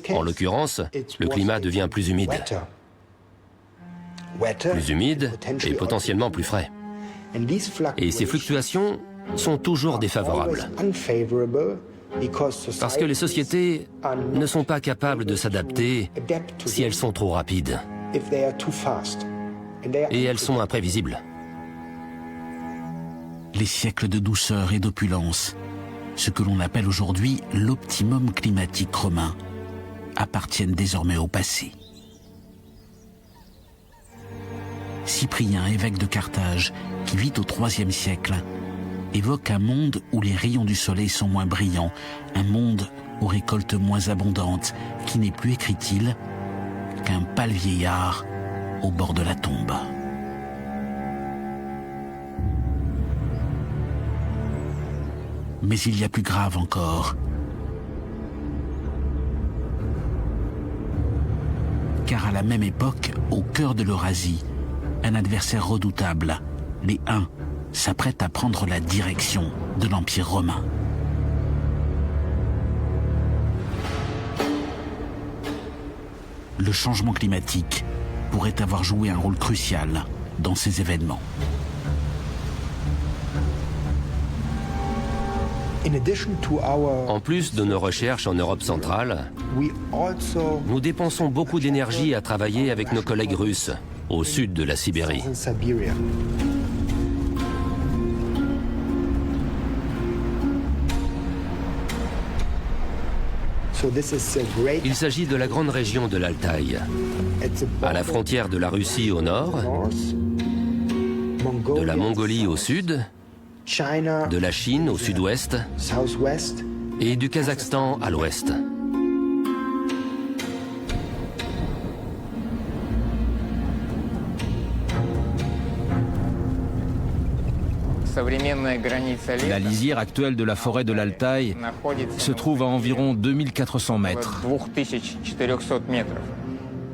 En l'occurrence, le climat devient plus humide. Plus humide et potentiellement plus frais. Et ces fluctuations sont toujours défavorables. Parce que les sociétés ne sont pas capables de s'adapter si elles sont trop rapides. Et elles sont imprévisibles. Les siècles de douceur et d'opulence, ce que l'on appelle aujourd'hui l'optimum climatique romain, appartiennent désormais au passé. Cyprien, évêque de Carthage, qui vit au IIIe siècle, évoque un monde où les rayons du soleil sont moins brillants, un monde aux récoltes moins abondantes, qui n'est plus, écrit-il, qu'un pâle vieillard au bord de la tombe. Mais il y a plus grave encore. Car à la même époque, au cœur de l'Eurasie, un adversaire redoutable, les Huns, s'apprête à prendre la direction de l'Empire romain. Le changement climatique pourrait avoir joué un rôle crucial dans ces événements. En plus de nos recherches en Europe centrale, nous dépensons beaucoup d'énergie à travailler avec nos collègues russes, au sud de la Sibérie. Il s'agit de la grande région de l'Altaï, à la frontière de la Russie au nord, de la Mongolie au sud, de la Chine au sud-ouest et du Kazakhstan à l'ouest. La lisière actuelle de la forêt de l'Altaï se trouve à environ 2400 mètres.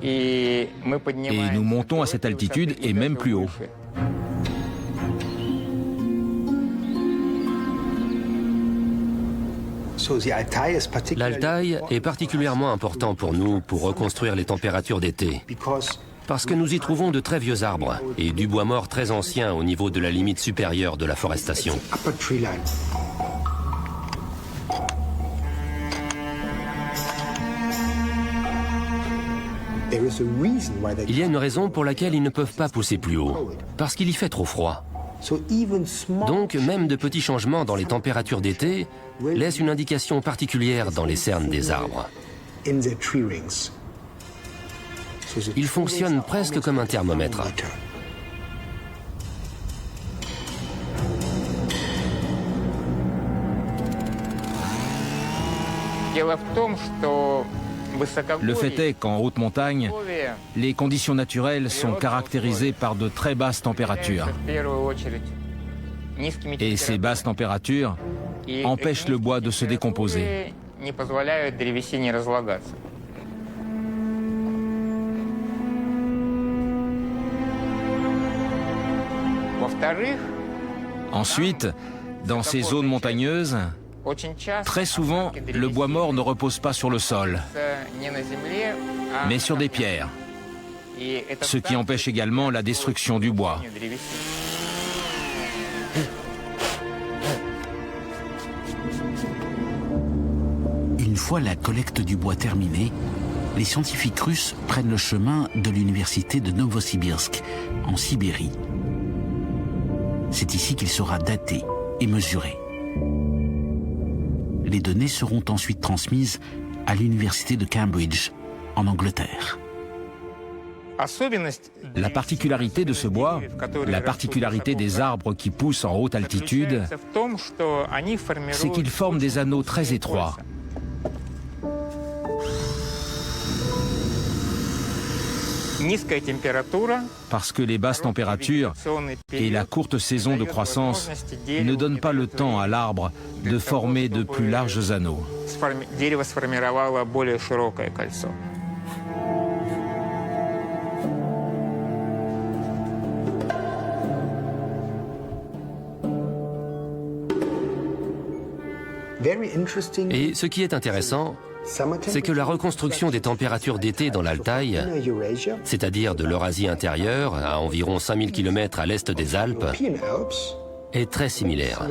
Et nous montons à cette altitude et même plus haut. L'Altaï est particulièrement important pour nous pour reconstruire les températures d'été. Parce que nous y trouvons de très vieux arbres et du bois mort très ancien au niveau de la limite supérieure de la forestation. Il y a une raison pour laquelle ils ne peuvent pas pousser plus haut, parce qu'il y fait trop froid. Donc même de petits changements dans les températures d'été laissent une indication particulière dans les cernes des arbres. Il fonctionne presque comme un thermomètre. Le fait est qu'en haute montagne, les conditions naturelles sont caractérisées par de très basses températures. Et ces basses températures empêchent le bois de se décomposer. Ensuite, dans ces zones montagneuses, très souvent, le bois mort ne repose pas sur le sol, mais sur des pierres, ce qui empêche également la destruction du bois. Une fois la collecte du bois terminée, les scientifiques russes prennent le chemin de l'université de Novosibirsk, en Sibérie. C'est ici qu'il sera daté et mesuré. Les données seront ensuite transmises à l'université de Cambridge, en Angleterre. La particularité de ce bois, la particularité des arbres qui poussent en haute altitude, c'est qu'ils forment des anneaux très étroits. Parce que les basses températures et la courte saison de croissance ne donnent pas le temps à l'arbre de former de plus larges anneaux. Et ce qui est intéressant, c'est que la reconstruction des températures d'été dans l'Altaï, c'est-à-dire de l'Eurasie intérieure, à environ 5000 km à l'est des Alpes, est très similaire.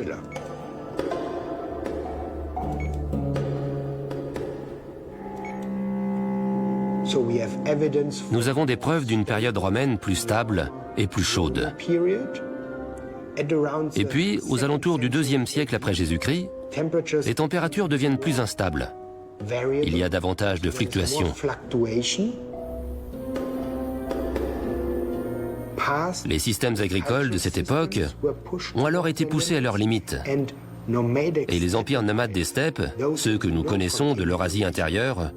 Nous avons des preuves d'une période romaine plus stable et plus chaude. Et puis, aux alentours du IIe siècle après Jésus-Christ, les températures deviennent plus instables. Il y a davantage de fluctuations. Les systèmes agricoles de cette époque ont alors été poussés à leurs limites. Et les empires nomades des steppes, ceux que nous connaissons de l'Eurasie intérieure,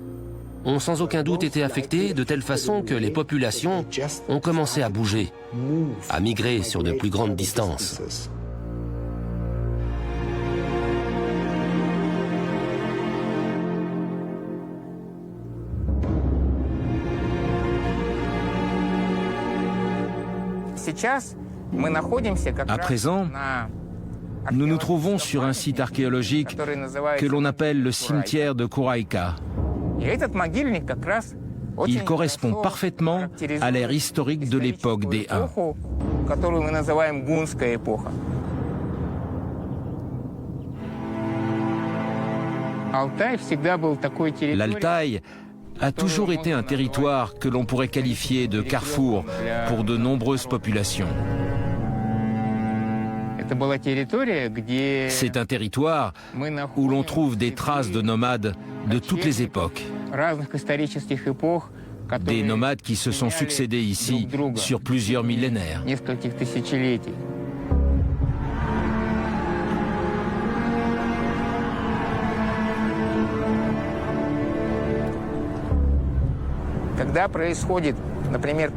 ont sans aucun doute été affectés de telle façon que les populations ont commencé à bouger, à migrer sur de plus grandes distances. À présent, nous nous trouvons sur un site archéologique que l'on appelle le cimetière de Kuraïka. Il correspond parfaitement à l'ère historique de l'époque des Huns. L'Altaï a toujours été un territoire que l'on pourrait qualifier de carrefour pour de nombreuses populations. C'est un territoire où l'on trouve des traces de nomades de toutes les époques. Des nomades qui se sont succédés ici sur plusieurs millénaires.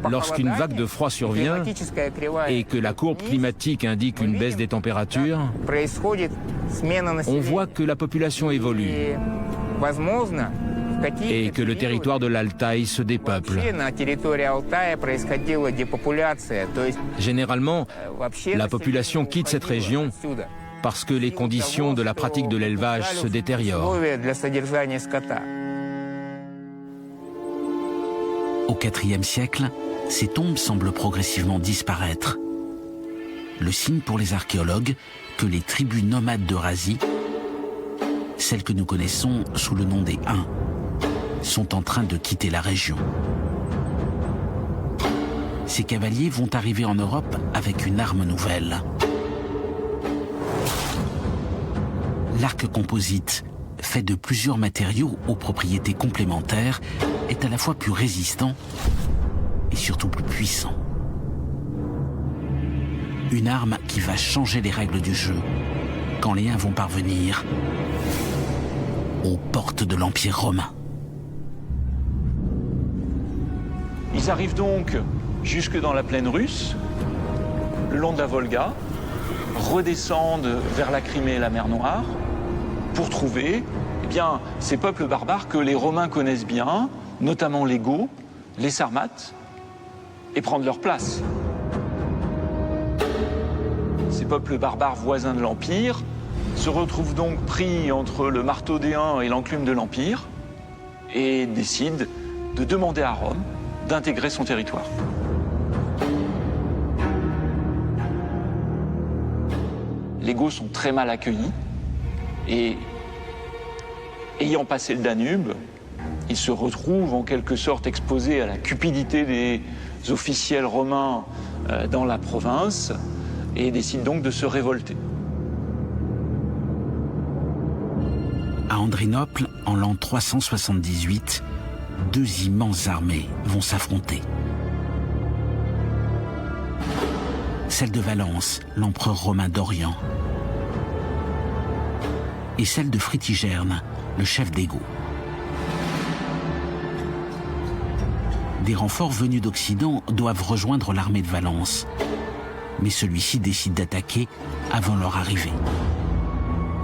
Lorsqu'une vague de froid survient et que la courbe climatique indique une baisse des températures, on voit que la population évolue et que le territoire de l'Altaï se dépeuple. Généralement, la population quitte cette région parce que les conditions de la pratique de l'élevage se détériorent. Au IVe siècle, ces tombes semblent progressivement disparaître. Le signe pour les archéologues que les tribus nomades d'Eurasie, celles que nous connaissons sous le nom des Huns, sont en train de quitter la région. Ces cavaliers vont arriver en Europe avec une arme nouvelle. L'arc composite, fait de plusieurs matériaux aux propriétés complémentaires, est à la fois plus résistant et surtout plus puissant. Une arme qui va changer les règles du jeu quand les Huns vont parvenir aux portes de l'Empire romain. Ils arrivent donc jusque dans la plaine russe, le long de la Volga, redescendent vers la Crimée et la mer Noire pour trouver ces peuples barbares que les Romains connaissent bien, notamment les Goths, les Sarmates, et prendre leur place. Ces peuples barbares voisins de l'Empire se retrouvent donc pris entre le marteau des Huns et l'enclume de l'Empire et décident de demander à Rome d'intégrer son territoire. Les Goths sont très mal accueillis et, ayant passé le Danube, ils se retrouvent en quelque sorte exposés à la cupidité des officiels romains dans la province et décident donc de se révolter. À Andrinople, en l'an 378, deux immenses armées vont s'affronter. Celle de Valence, l'empereur romain d'Orient, et celle de Fritigerne, le chef des Goths. Des renforts venus d'Occident doivent rejoindre l'armée de Valence, mais celui-ci décide d'attaquer avant leur arrivée.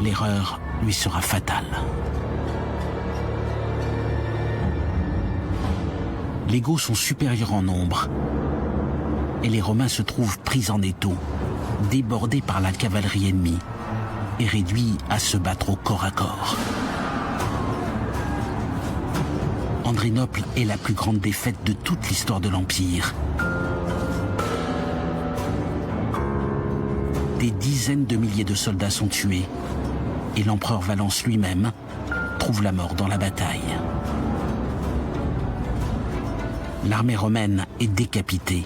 L'erreur lui sera fatale. Les Goths sont supérieurs en nombre et les Romains se trouvent pris en étau, débordés par la cavalerie ennemie et réduits à se battre au corps à corps. Andrinople est la plus grande défaite de toute l'histoire de l'Empire. Des dizaines de milliers de soldats sont tués et l'empereur Valence lui-même trouve la mort dans la bataille. L'armée romaine est décapitée.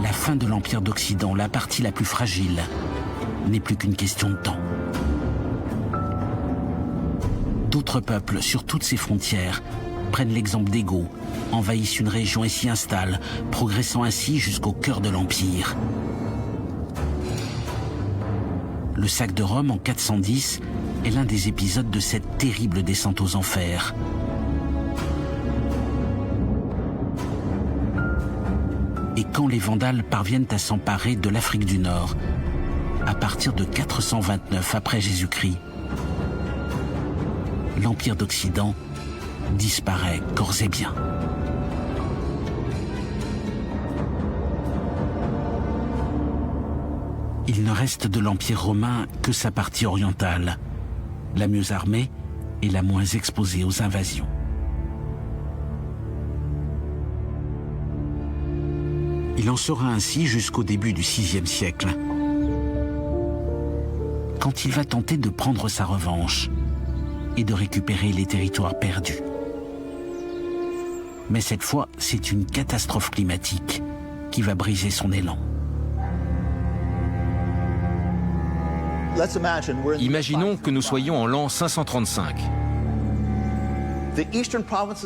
La fin de l'Empire d'Occident, la partie la plus fragile, n'est plus qu'une question de temps. D'autres peuples, sur toutes ces frontières, prennent l'exemple des Goths, envahissent une région et s'y installent, progressant ainsi jusqu'au cœur de l'Empire. Le sac de Rome en 410 est l'un des épisodes de cette terrible descente aux enfers. Et quand les Vandales parviennent à s'emparer de l'Afrique du Nord, à partir de 429 après Jésus-Christ, l'Empire d'Occident disparaît corps et biens. Il ne reste de l'Empire romain que sa partie orientale, la mieux armée et la moins exposée aux invasions. Il en sera ainsi jusqu'au début du VIe siècle, quand il va tenter de prendre sa revanche et de récupérer les territoires perdus. Mais cette fois, c'est une catastrophe climatique qui va briser son élan. Imaginons que nous soyons en l'an 535.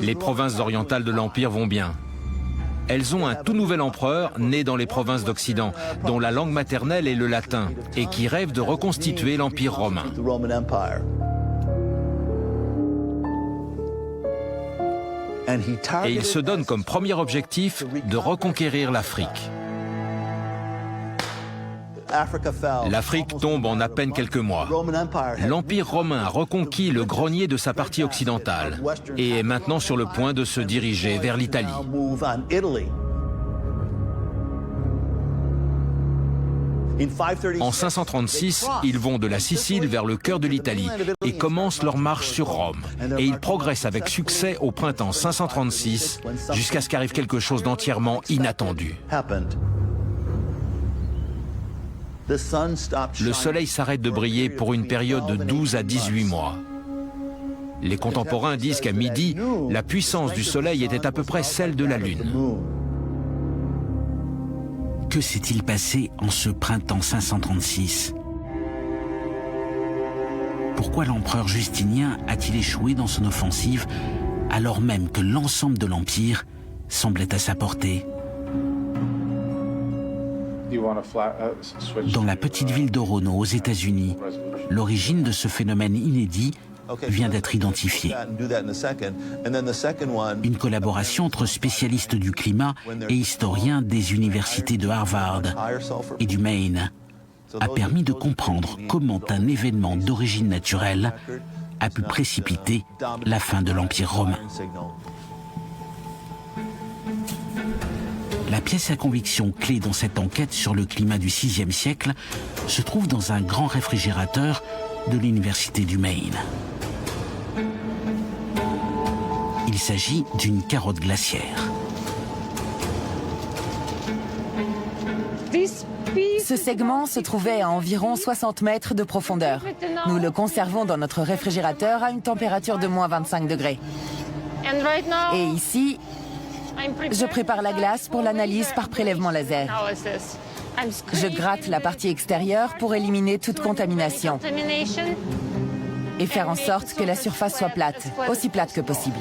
Les provinces orientales de l'Empire vont bien. Elles ont un tout nouvel empereur né dans les provinces d'Occident, dont la langue maternelle est le latin, et qui rêve de reconstituer l'Empire romain. Et il se donne comme premier objectif de reconquérir l'Afrique. L'Afrique tombe en à peine quelques mois. L'Empire romain a reconquis le grenier de sa partie occidentale et est maintenant sur le point de se diriger vers l'Italie. En 536, ils vont de la Sicile vers le cœur de l'Italie et commencent leur marche sur Rome. Et ils progressent avec succès au printemps 536 jusqu'à ce qu'arrive quelque chose d'entièrement inattendu. Le soleil s'arrête de briller pour une période de 12 à 18 mois. Les contemporains disent qu'à midi, la puissance du soleil était à peu près celle de la lune. Que s'est-il passé en ce printemps 536 ? Pourquoi l'empereur Justinien a-t-il échoué dans son offensive alors même que l'ensemble de l'Empire semblait à sa portée ? Dans la petite ville d'Orono, aux États-Unis, l'origine de ce phénomène inédit vient d'être identifiée. Une collaboration entre spécialistes du climat et historiens des universités de Harvard et du Maine a permis de comprendre comment un événement d'origine naturelle a pu précipiter la fin de l'Empire romain. La pièce à conviction clé dans cette enquête sur le climat du VIe siècle se trouve dans un grand réfrigérateur de l'université du Maine. Il s'agit d'une carotte glaciaire. Ce segment se trouvait à environ 60 mètres de profondeur. Nous le conservons dans notre réfrigérateur à une température de moins 25 degrés. Et ici, je prépare la glace pour l'analyse par prélèvement laser. Je gratte la partie extérieure pour éliminer toute contamination et faire en sorte que la surface soit plate, aussi plate que possible.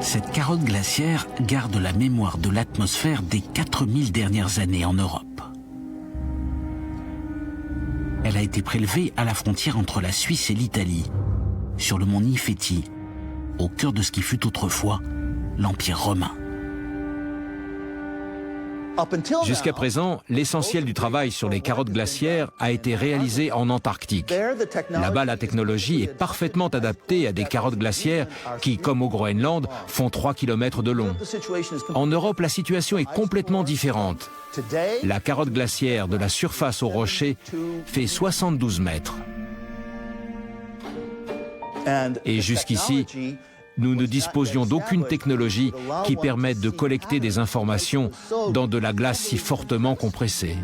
Cette carotte glaciaire garde la mémoire de l'atmosphère des 4000 dernières années en Europe. Elle a été prélevée à la frontière entre la Suisse et l'Italie, sur le mont Nifeti, au cœur de ce qui fut autrefois l'Empire romain. Jusqu'à présent, l'essentiel du travail sur les carottes glaciaires a été réalisé en Antarctique. Là-bas, la technologie est parfaitement adaptée à des carottes glaciaires qui, comme au Groenland, font 3 km de long. En Europe, la situation est complètement différente. La carotte glaciaire de la surface au rocher fait 72 mètres. Et jusqu'ici, nous ne disposions d'aucune technologie qui permette de collecter des informations dans de la glace si fortement compressée.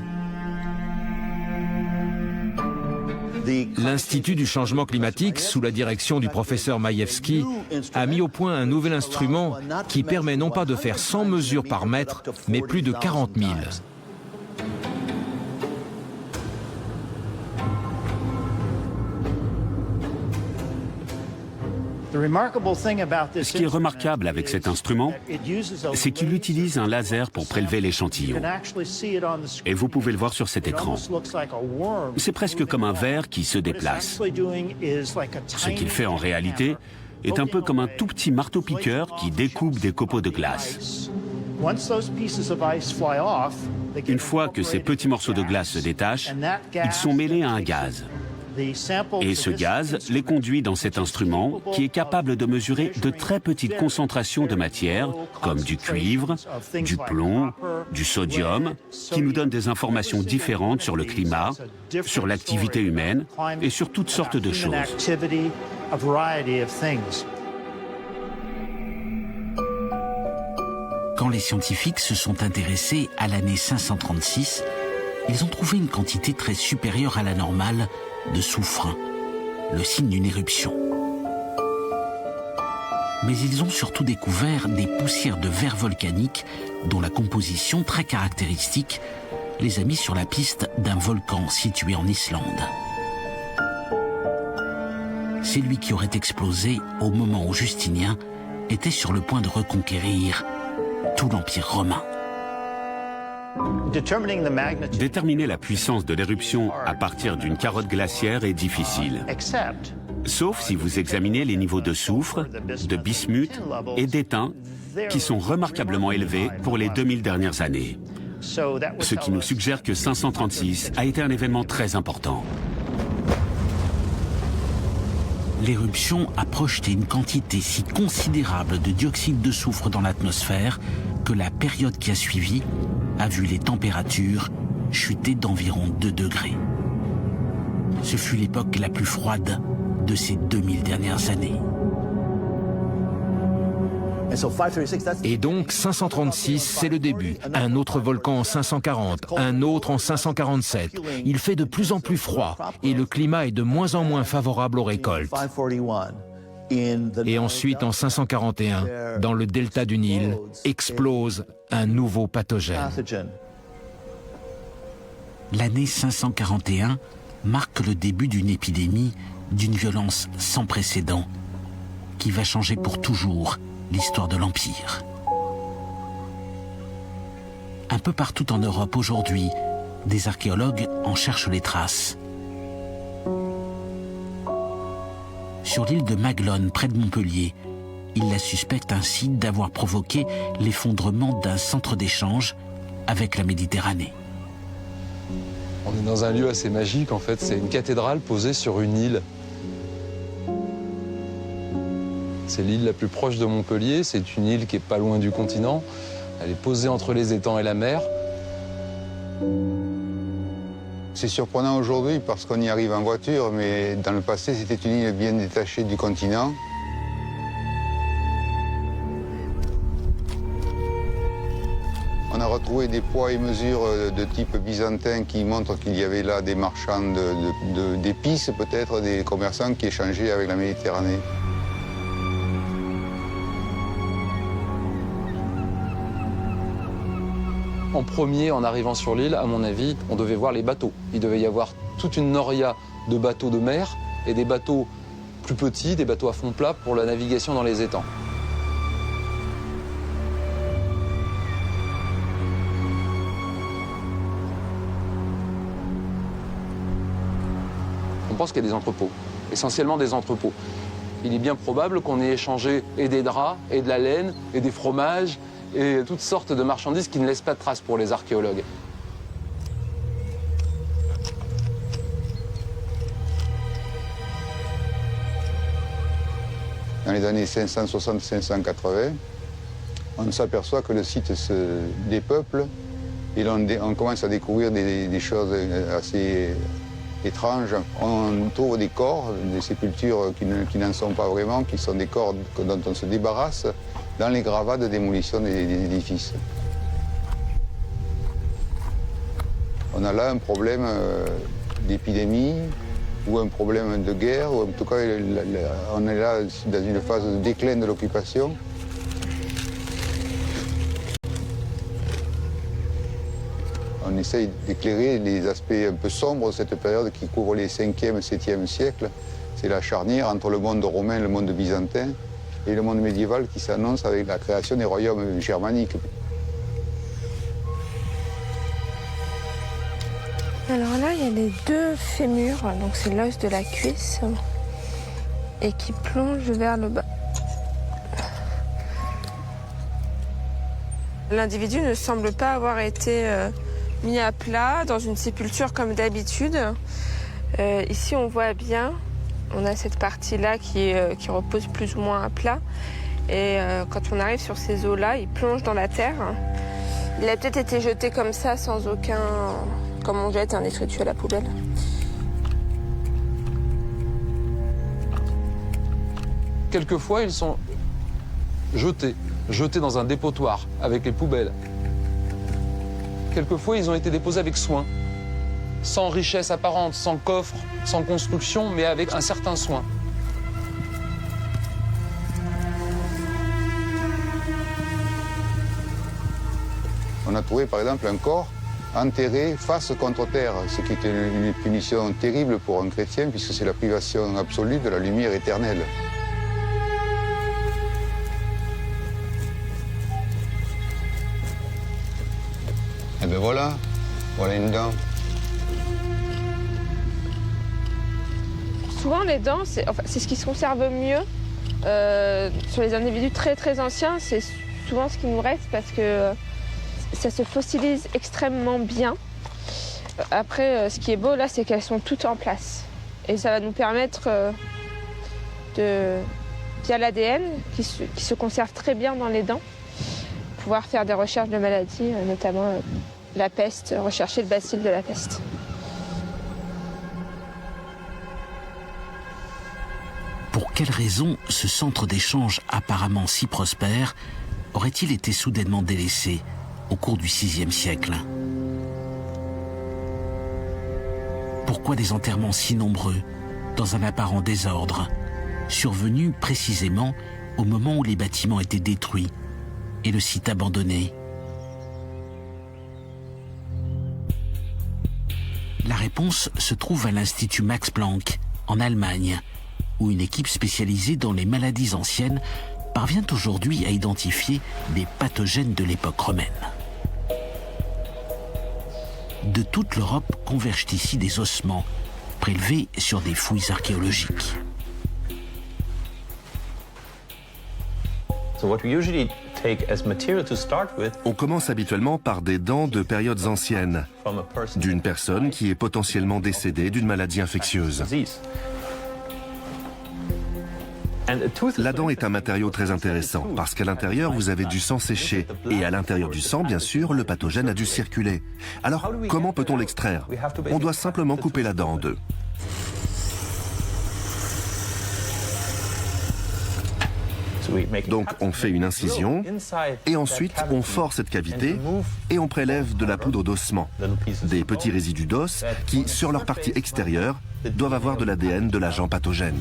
L'Institut du changement climatique, sous la direction du professeur Majewski, a mis au point un nouvel instrument qui permet non pas de faire 100 mesures par mètre, mais plus de 40 000. Ce qui est remarquable avec cet instrument, c'est qu'il utilise un laser pour prélever l'échantillon. Et vous pouvez le voir sur cet écran. C'est presque comme un ver qui se déplace. Ce qu'il fait en réalité est un peu comme un tout petit marteau-piqueur qui découpe des copeaux de glace. Une fois que ces petits morceaux de glace se détachent, ils sont mêlés à un gaz. Et ce gaz les conduit dans cet instrument qui est capable de mesurer de très petites concentrations de matière, comme du cuivre, du plomb, du sodium, qui nous donnent des informations différentes sur le climat, sur l'activité humaine et sur toutes sortes de choses. Quand les scientifiques se sont intéressés à l'année 536, ils ont trouvé une quantité très supérieure à la normale de soufre, le signe d'une éruption. Mais ils ont surtout découvert des poussières de verre volcanique dont la composition très caractéristique les a mis sur la piste d'un volcan situé en Islande. C'est lui qui aurait explosé au moment où Justinien était sur le point de reconquérir tout l'Empire romain. Déterminer la puissance de l'éruption à partir d'une carotte glaciaire est difficile. Sauf si vous examinez les niveaux de soufre, de bismuth et d'étain qui sont remarquablement élevés pour les 2000 dernières années. Ce qui nous suggère que 536 a été un événement très important. L'éruption a projeté une quantité si considérable de dioxyde de soufre dans l'atmosphère que la période qui a suivi a vu les températures chuter d'environ 2 degrés. Ce fut l'époque la plus froide de ces 2000 dernières années. Et donc 536, c'est le début. Un autre volcan en 540, un autre en 547. Il fait de plus en plus froid et le climat est de moins en moins favorable aux récoltes. Et ensuite, en 541, dans le delta du Nil, explose un nouveau pathogène. L'année 541 marque le début d'une épidémie d'une violence sans précédent qui va changer pour toujours l'histoire de l'Empire. Un peu partout en Europe aujourd'hui, des archéologues en cherchent les traces. Sur l'île de Maglone, près de Montpellier, ils la suspectent ainsi d'avoir provoqué l'effondrement d'un centre d'échange avec la Méditerranée. On est dans un lieu assez magique, en fait. C'est une cathédrale posée sur une île. C'est l'île la plus proche de Montpellier. C'est une île qui est pas loin du continent. Elle est posée entre les étangs et la mer. C'est surprenant aujourd'hui parce qu'on y arrive en voiture, mais dans le passé, c'était une île bien détachée du continent. On a retrouvé des poids et mesures de type byzantin qui montrent qu'il y avait là des marchands d'épices, peut-être des commerçants qui échangeaient avec la Méditerranée. En premier, en arrivant sur l'île, à mon avis, on devait voir les bateaux. Il devait y avoir toute une noria de bateaux de mer et des bateaux plus petits, des bateaux à fond plat pour la navigation dans les étangs. On pense qu'il y a des entrepôts, essentiellement des entrepôts. Il est bien probable qu'on ait échangé et des draps, et de la laine, et des fromages, et toutes sortes de marchandises qui ne laissent pas de traces pour les archéologues. Dans les années 560-580, on s'aperçoit que le site se dépeuple et on commence à découvrir des choses assez étranges. On trouve des corps, des sépultures qui n'en sont pas vraiment, qui sont des corps dont on se débarrasse dans les gravats de démolition des édifices. On a là un problème d'épidémie ou un problème de guerre, ou en tout cas on est là dans une phase de déclin de l'occupation. On essaye d'éclairer les aspects un peu sombres de cette période qui couvre les 5e et 7e siècles. C'est la charnière entre le monde romain et le monde byzantin et le monde médiéval qui s'annonce avec la création des royaumes germaniques. Alors là, il y a les 2 fémurs, donc c'est l'os de la cuisse, et qui plonge vers le bas. L'individu ne semble pas avoir été mis à plat dans une sépulture comme d'habitude. Ici, on voit bien, on a cette partie-là qui repose plus ou moins à plat. Et quand on arrive sur ces os-là, il plonge dans la terre. Il a peut-être été jeté comme ça, sans aucun... comme on jette un détritus à la poubelle. Quelquefois, ils sont jetés dans un dépotoir avec les poubelles. Quelquefois, ils ont été déposés avec soin, sans richesse apparente, sans coffre, sans construction, mais avec un certain soin. On a trouvé par exemple un corps enterré face contre terre, ce qui était une punition terrible pour un chrétien puisque c'est la privation absolue de la lumière éternelle. Et bien voilà une dent. Souvent les dents, c'est ce qui se conserve mieux. Sur les individus très très anciens, c'est souvent ce qui nous reste parce que ça se fossilise extrêmement bien. Après, ce qui est beau là, c'est qu'elles sont toutes en place. Et ça va nous permettre via l'ADN, qui se conserve très bien dans les dents, pouvoir faire des recherches de maladies, notamment la peste, rechercher le bacille de la peste. Pour quelle raison ce centre d'échange apparemment si prospère aurait-il été soudainement délaissé au cours du VIe siècle? Pourquoi des enterrements si nombreux, dans un apparent désordre, survenus précisément au moment où les bâtiments étaient détruits et le site abandonné? La réponse se trouve à l'Institut Max Planck, en Allemagne, où une équipe spécialisée dans les maladies anciennes parvient aujourd'hui à identifier des pathogènes de l'époque romaine. De toute l'Europe convergent ici des ossements, prélevés sur des fouilles archéologiques. On commence habituellement par des dents de périodes anciennes, d'une personne qui est potentiellement décédée d'une maladie infectieuse. La dent est un matériau très intéressant parce qu'à l'intérieur, vous avez du sang séché et à l'intérieur du sang, bien sûr, le pathogène a dû circuler. Alors, comment peut-on l'extraire? On doit simplement couper la dent en deux. Donc, on fait une incision et ensuite, on force cette cavité et on prélève de la poudre d'ossement, des petits résidus d'os qui, sur leur partie extérieure, doivent avoir de l'ADN de l'agent pathogène.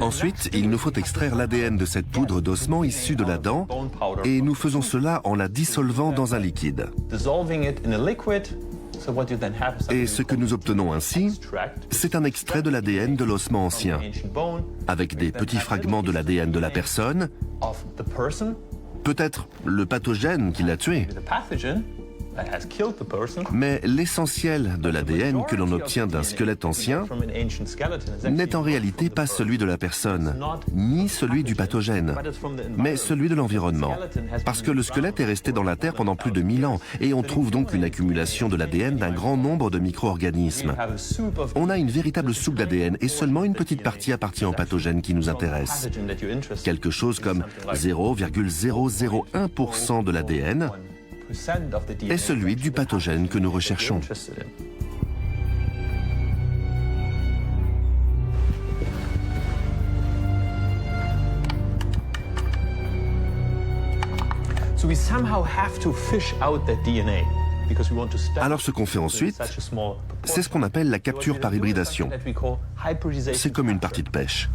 Ensuite, il nous faut extraire l'ADN de cette poudre d'ossement issue de la dent et nous faisons cela en la dissolvant dans un liquide. Et ce que nous obtenons ainsi, c'est un extrait de l'ADN de l'ossement ancien, avec des petits fragments de l'ADN de la personne, peut-être le pathogène qui l'a tué. Mais l'essentiel de l'ADN que l'on obtient d'un squelette ancien n'est en réalité pas celui de la personne, ni celui du pathogène, mais celui de l'environnement. Parce que le squelette est resté dans la terre pendant plus de 1000 ans et on trouve donc une accumulation de l'ADN d'un grand nombre de micro-organismes. On a une véritable soupe d'ADN et seulement une petite partie appartient aux pathogènes qui nous intéressent. Quelque chose comme 0,001% de l'ADN est celui du pathogène que nous recherchons. Alors ce qu'on fait ensuite, c'est ce qu'on appelle la capture par hybridation. C'est comme une partie de pêche.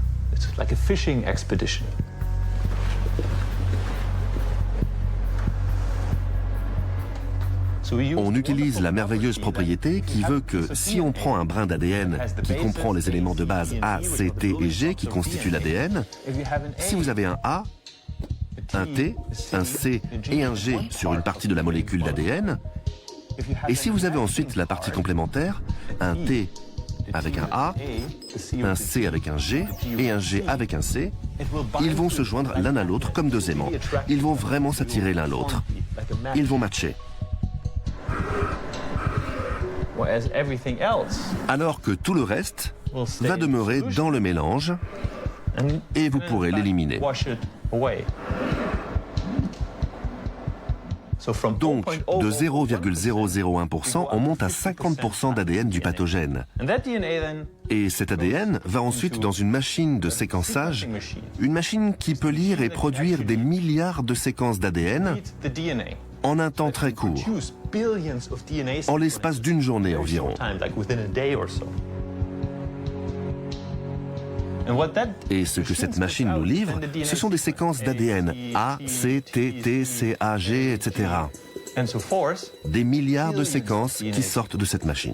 On utilise la merveilleuse propriété qui veut que si on prend un brin d'ADN qui comprend les éléments de base A, C, T et G qui constituent l'ADN, si vous avez un A, un T, un C et un G sur une partie de la molécule d'ADN, et si vous avez ensuite la partie complémentaire, un T avec un A, un C avec un G et un G avec un C, ils vont se joindre l'un à l'autre comme deux aimants. Ils vont vraiment s'attirer l'un l'autre. Ils vont matcher. Alors que tout le reste va demeurer dans le mélange et vous pourrez l'éliminer. Donc, de 0,001%, on monte à 50% d'ADN du pathogène. Et cet ADN va ensuite dans une machine de séquençage, une machine qui peut lire et produire des milliards de séquences d'ADN en un temps très court, en l'espace d'une journée environ. Et ce que cette machine nous livre, ce sont des séquences d'ADN A, C, T, T, C, A, G, etc. Des milliards de séquences qui sortent de cette machine.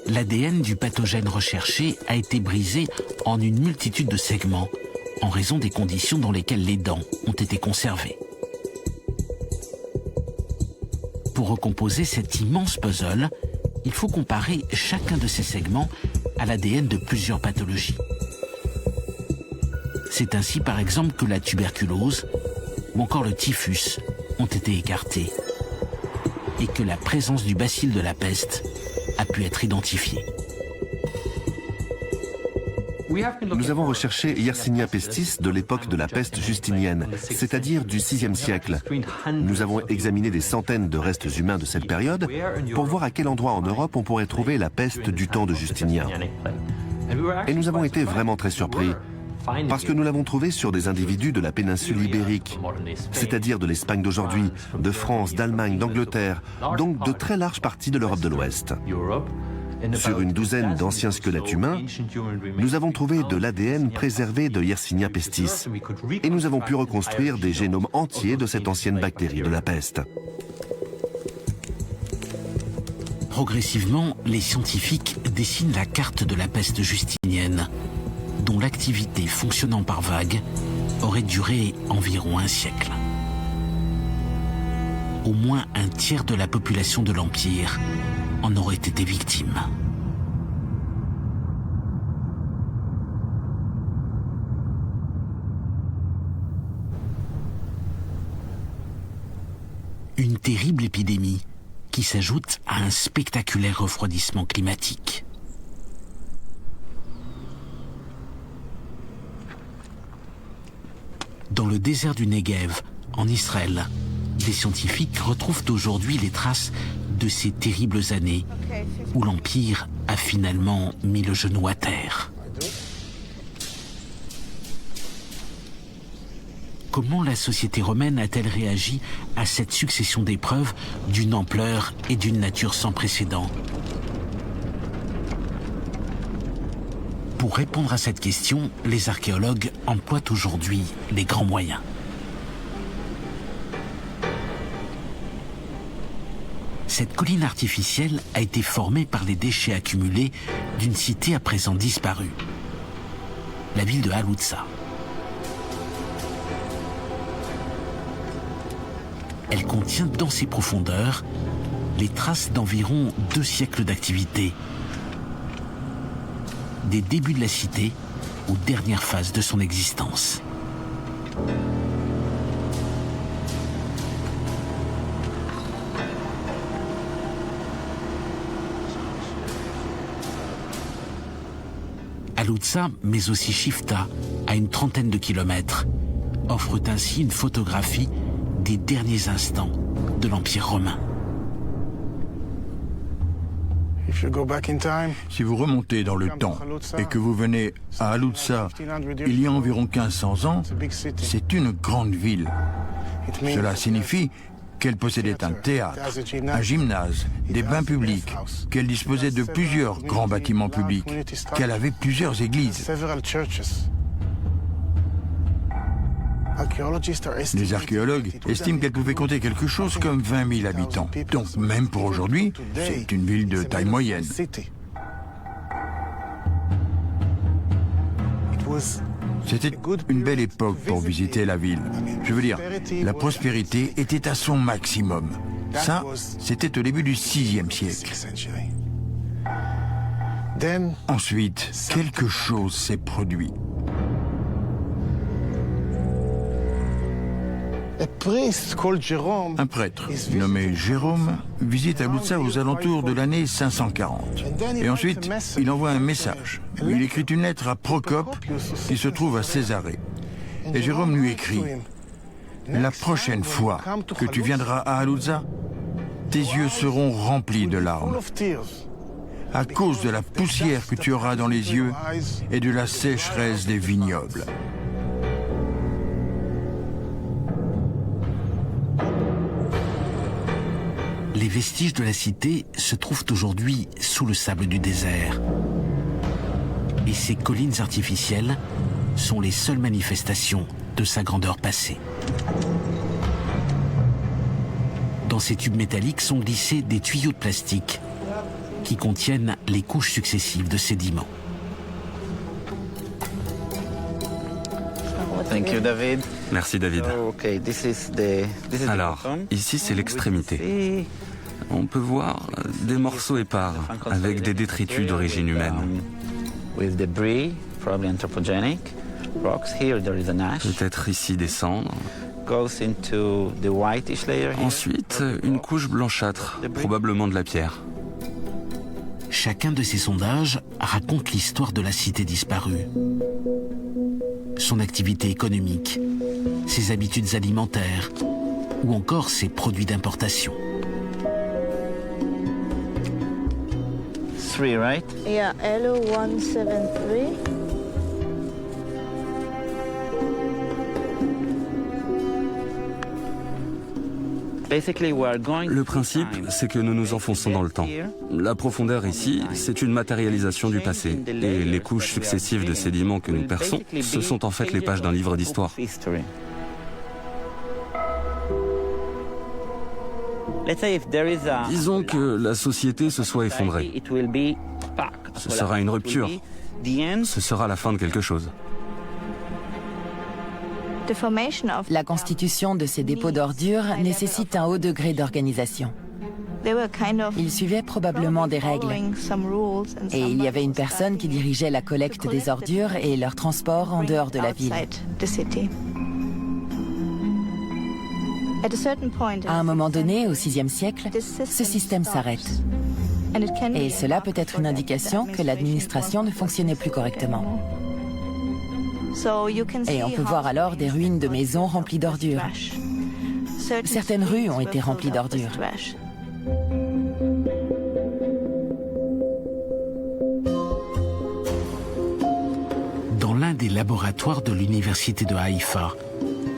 L'ADN du pathogène recherché a été brisé en une multitude de segments en raison des conditions dans lesquelles les dents ont été conservées. Pour recomposer cet immense puzzle, il faut comparer chacun de ces segments à l'ADN de plusieurs pathologies. C'est ainsi par exemple que la tuberculose ou encore le typhus ont été écartés et que la présence du bacille de la peste a pu être identifiée. Nous avons recherché Yersinia pestis de l'époque de la peste justinienne, c'est-à-dire du VIe siècle. Nous avons examiné des centaines de restes humains de cette période pour voir à quel endroit en Europe on pourrait trouver la peste du temps de Justinien. Et nous avons été vraiment très surpris, parce que nous l'avons trouvée sur des individus de la péninsule ibérique, c'est-à-dire de l'Espagne d'aujourd'hui, de France, d'Allemagne, d'Angleterre, donc de très larges parties de l'Europe de l'Ouest. Sur une douzaine d'anciens squelettes humains, nous avons trouvé de l'ADN préservé de Yersinia pestis et nous avons pu reconstruire des génomes entiers de cette ancienne bactérie de la peste. Progressivement, les scientifiques dessinent la carte de la peste justinienne, dont l'activité fonctionnant par vagues aurait duré environ un siècle. Au moins un tiers de la population de l'Empire en aurait été victime. Une terrible épidémie qui s'ajoute à un spectaculaire refroidissement climatique. Dans le désert du Negev, en Israël, des scientifiques retrouvent aujourd'hui les traces de ces terribles années où l'Empire a finalement mis le genou à terre. Comment la société romaine a-t-elle réagi à cette succession d'épreuves d'une ampleur et d'une nature sans précédent? Pour répondre à cette question, les archéologues emploient aujourd'hui les grands moyens. Cette colline artificielle a été formée par les déchets accumulés d'une cité à présent disparue, la ville de Halouza. Elle contient dans ses profondeurs les traces d'environ 2 siècles d'activité, des débuts de la cité aux dernières phases de son existence. Halouza, mais aussi Chifta, à une trentaine de kilomètres, offrent ainsi une photographie des derniers instants de l'Empire romain. Si vous remontez dans le temps et que vous venez à Haluza il y a environ 1500 ans, c'est une grande ville. Cela signifie qu'elle possédait un théâtre, un gymnase, des bains publics, qu'elle disposait de plusieurs grands bâtiments publics, qu'elle avait plusieurs églises. Les archéologues estiment qu'elle pouvait compter quelque chose comme 20 000 habitants. Donc même pour aujourd'hui, c'est une ville de taille moyenne. C'était une belle époque pour visiter la ville. Je veux dire, la prospérité était à son maximum. Ça, c'était au début du VIe siècle. Ensuite, quelque chose s'est produit. Un prêtre nommé Jérôme visite Haluza aux alentours de l'année 540. Et ensuite, il envoie un message. Il écrit une lettre à Procope qui se trouve à Césarée. Et Jérôme lui écrit « La prochaine fois que tu viendras à Haluza, tes yeux seront remplis de larmes. À cause de la poussière que tu auras dans les yeux et de la sécheresse des vignobles. » Les vestiges de la cité se trouvent aujourd'hui sous le sable du désert. Et ces collines artificielles sont les seules manifestations de sa grandeur passée. Dans ces tubes métalliques sont glissés des tuyaux de plastique qui contiennent les couches successives de sédiments. Merci David. Alors, ici c'est l'extrémité. On peut voir des morceaux épars avec des détritus d'origine humaine. Peut-être ici des cendres. Ensuite, une couche blanchâtre, probablement de la pierre. Chacun de ces sondages raconte l'histoire de la cité disparue. Son activité économique, ses habitudes alimentaires ou encore ses produits d'importation. Right? Yeah, LO173. Le principe, c'est que nous nous enfonçons dans le temps. La profondeur ici, c'est une matérialisation du passé. Et les couches successives de sédiments que nous perçons, ce sont en fait les pages d'un livre d'histoire. Disons que la société se soit effondrée. Ce sera une rupture. Ce sera la fin de quelque chose. La constitution de ces dépôts d'ordures nécessite un haut degré d'organisation. Ils suivaient probablement des règles. Et il y avait une personne qui dirigeait la collecte des ordures et leur transport en dehors de la ville. À un moment donné, au VIe siècle, ce système s'arrête. Et cela peut être une indication que l'administration ne fonctionnait plus correctement. Et on peut voir alors des ruines de maisons remplies d'ordures. Certaines rues ont été remplies d'ordures. Dans l'un des laboratoires de l'université de Haïfa,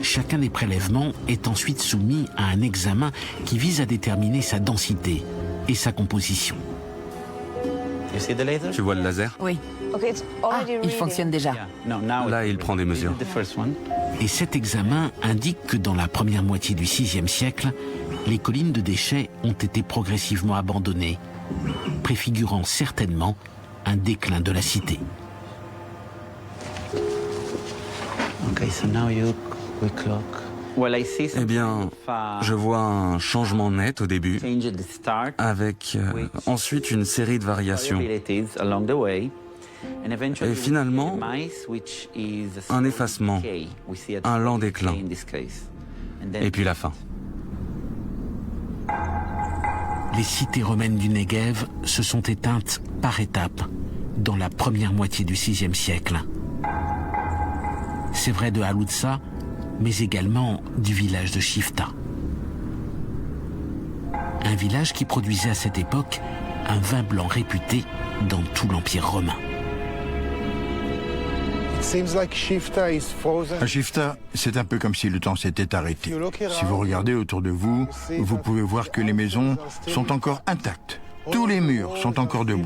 chacun des prélèvements est ensuite soumis à un examen qui vise à déterminer sa densité et sa composition. Tu vois le laser? Oui. Ah, il fonctionne déjà. Là, il prend des mesures. Et cet examen indique que dans la première moitié du VIe siècle, les collines de déchets ont été progressivement abandonnées, préfigurant certainement un déclin de la cité. Eh bien, je vois un changement net au début, avec ensuite une série de variations. Et finalement, un effacement, un lent déclin, et puis la fin. Les cités romaines du Negev se sont éteintes par étapes dans la première moitié du VIe siècle. C'est vrai de Haluza, mais également du village de Shifta. Un village qui produisait à cette époque un vin blanc réputé dans tout l'Empire romain. À Chifta, c'est un peu comme si le temps s'était arrêté. Si vous regardez autour de vous, vous pouvez voir que les maisons sont encore intactes. Tous les murs sont encore debout.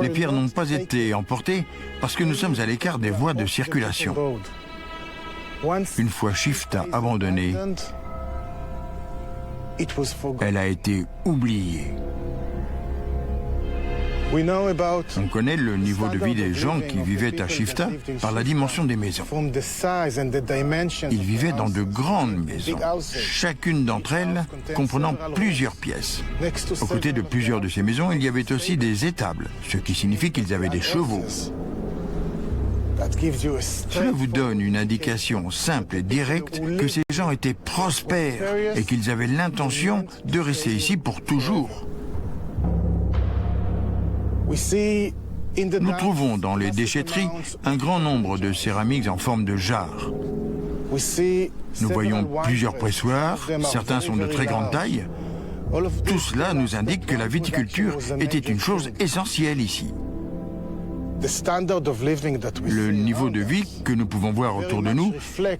Les pierres n'ont pas été emportées parce que nous sommes à l'écart des voies de circulation. Une fois Chifta abandonnée, elle a été oubliée. On connaît le niveau de vie des gens qui vivaient à Chifta par la dimension des maisons. Ils vivaient dans de grandes maisons, chacune d'entre elles comprenant plusieurs pièces. Aux côtés de plusieurs de ces maisons, il y avait aussi des étables, ce qui signifie qu'ils avaient des chevaux. Cela vous donne une indication simple et directe que ces gens étaient prospères et qu'ils avaient l'intention de rester ici pour toujours. Nous trouvons dans les déchetteries un grand nombre de céramiques en forme de jarres. Nous voyons plusieurs pressoirs, certains sont de très grande taille. Tout cela nous indique que la viticulture était une chose essentielle ici. Le niveau de vie que nous pouvons voir autour de nous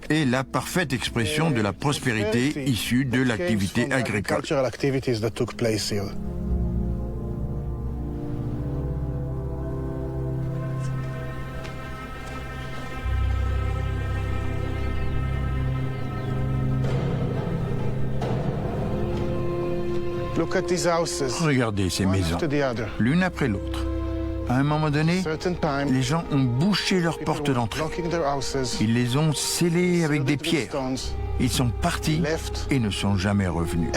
est la parfaite expression de la prospérité issue de l'activité agricole. Regardez ces maisons, l'une après l'autre. À un moment donné, les gens ont bouché leurs portes d'entrée. Ils les ont scellées avec des pierres. Ils sont partis et ne sont jamais revenus.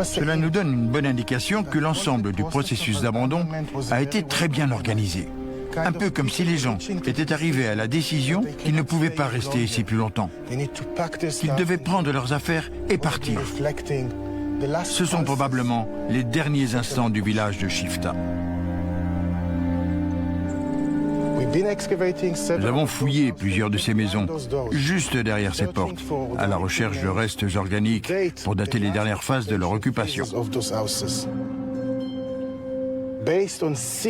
Cela nous donne une bonne indication que l'ensemble du processus d'abandon a été très bien organisé. Un peu comme si les gens étaient arrivés à la décision qu'ils ne pouvaient pas rester ici plus longtemps, qu'ils devaient prendre leurs affaires et partir. Ce sont probablement les derniers instants du village de Chifta. Nous avons fouillé plusieurs de ces maisons, juste derrière ces portes, à la recherche de restes organiques pour dater les dernières phases de leur occupation.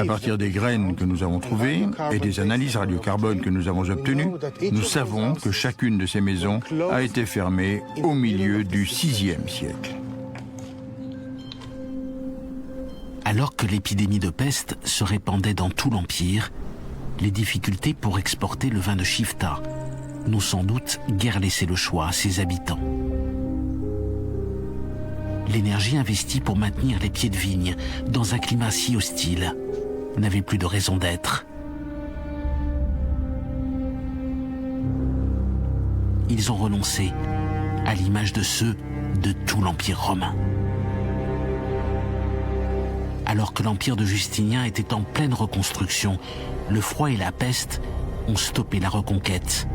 À partir des graines que nous avons trouvées et des analyses radiocarbone que nous avons obtenues, nous savons que chacune de ces maisons a été fermée au milieu du VIe siècle. Alors que l'épidémie de peste se répandait dans tout l'Empire, les difficultés pour exporter le vin de Chifta n'ont sans doute guère laissé le choix à ses habitants. L'énergie investie pour maintenir les pieds de vigne dans un climat si hostile n'avait plus de raison d'être. Ils ont renoncé, à l'image de ceux de tout l'Empire romain. Alors que l'Empire de Justinien était en pleine reconstruction, le froid et la peste ont stoppé la reconquête.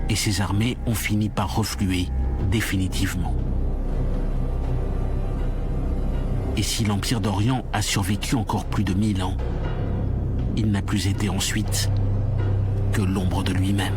Et ses armées ont fini par refluer définitivement. Et si l'Empire d'Orient a survécu encore plus de 1000 ans, il n'a plus été ensuite que l'ombre de lui-même.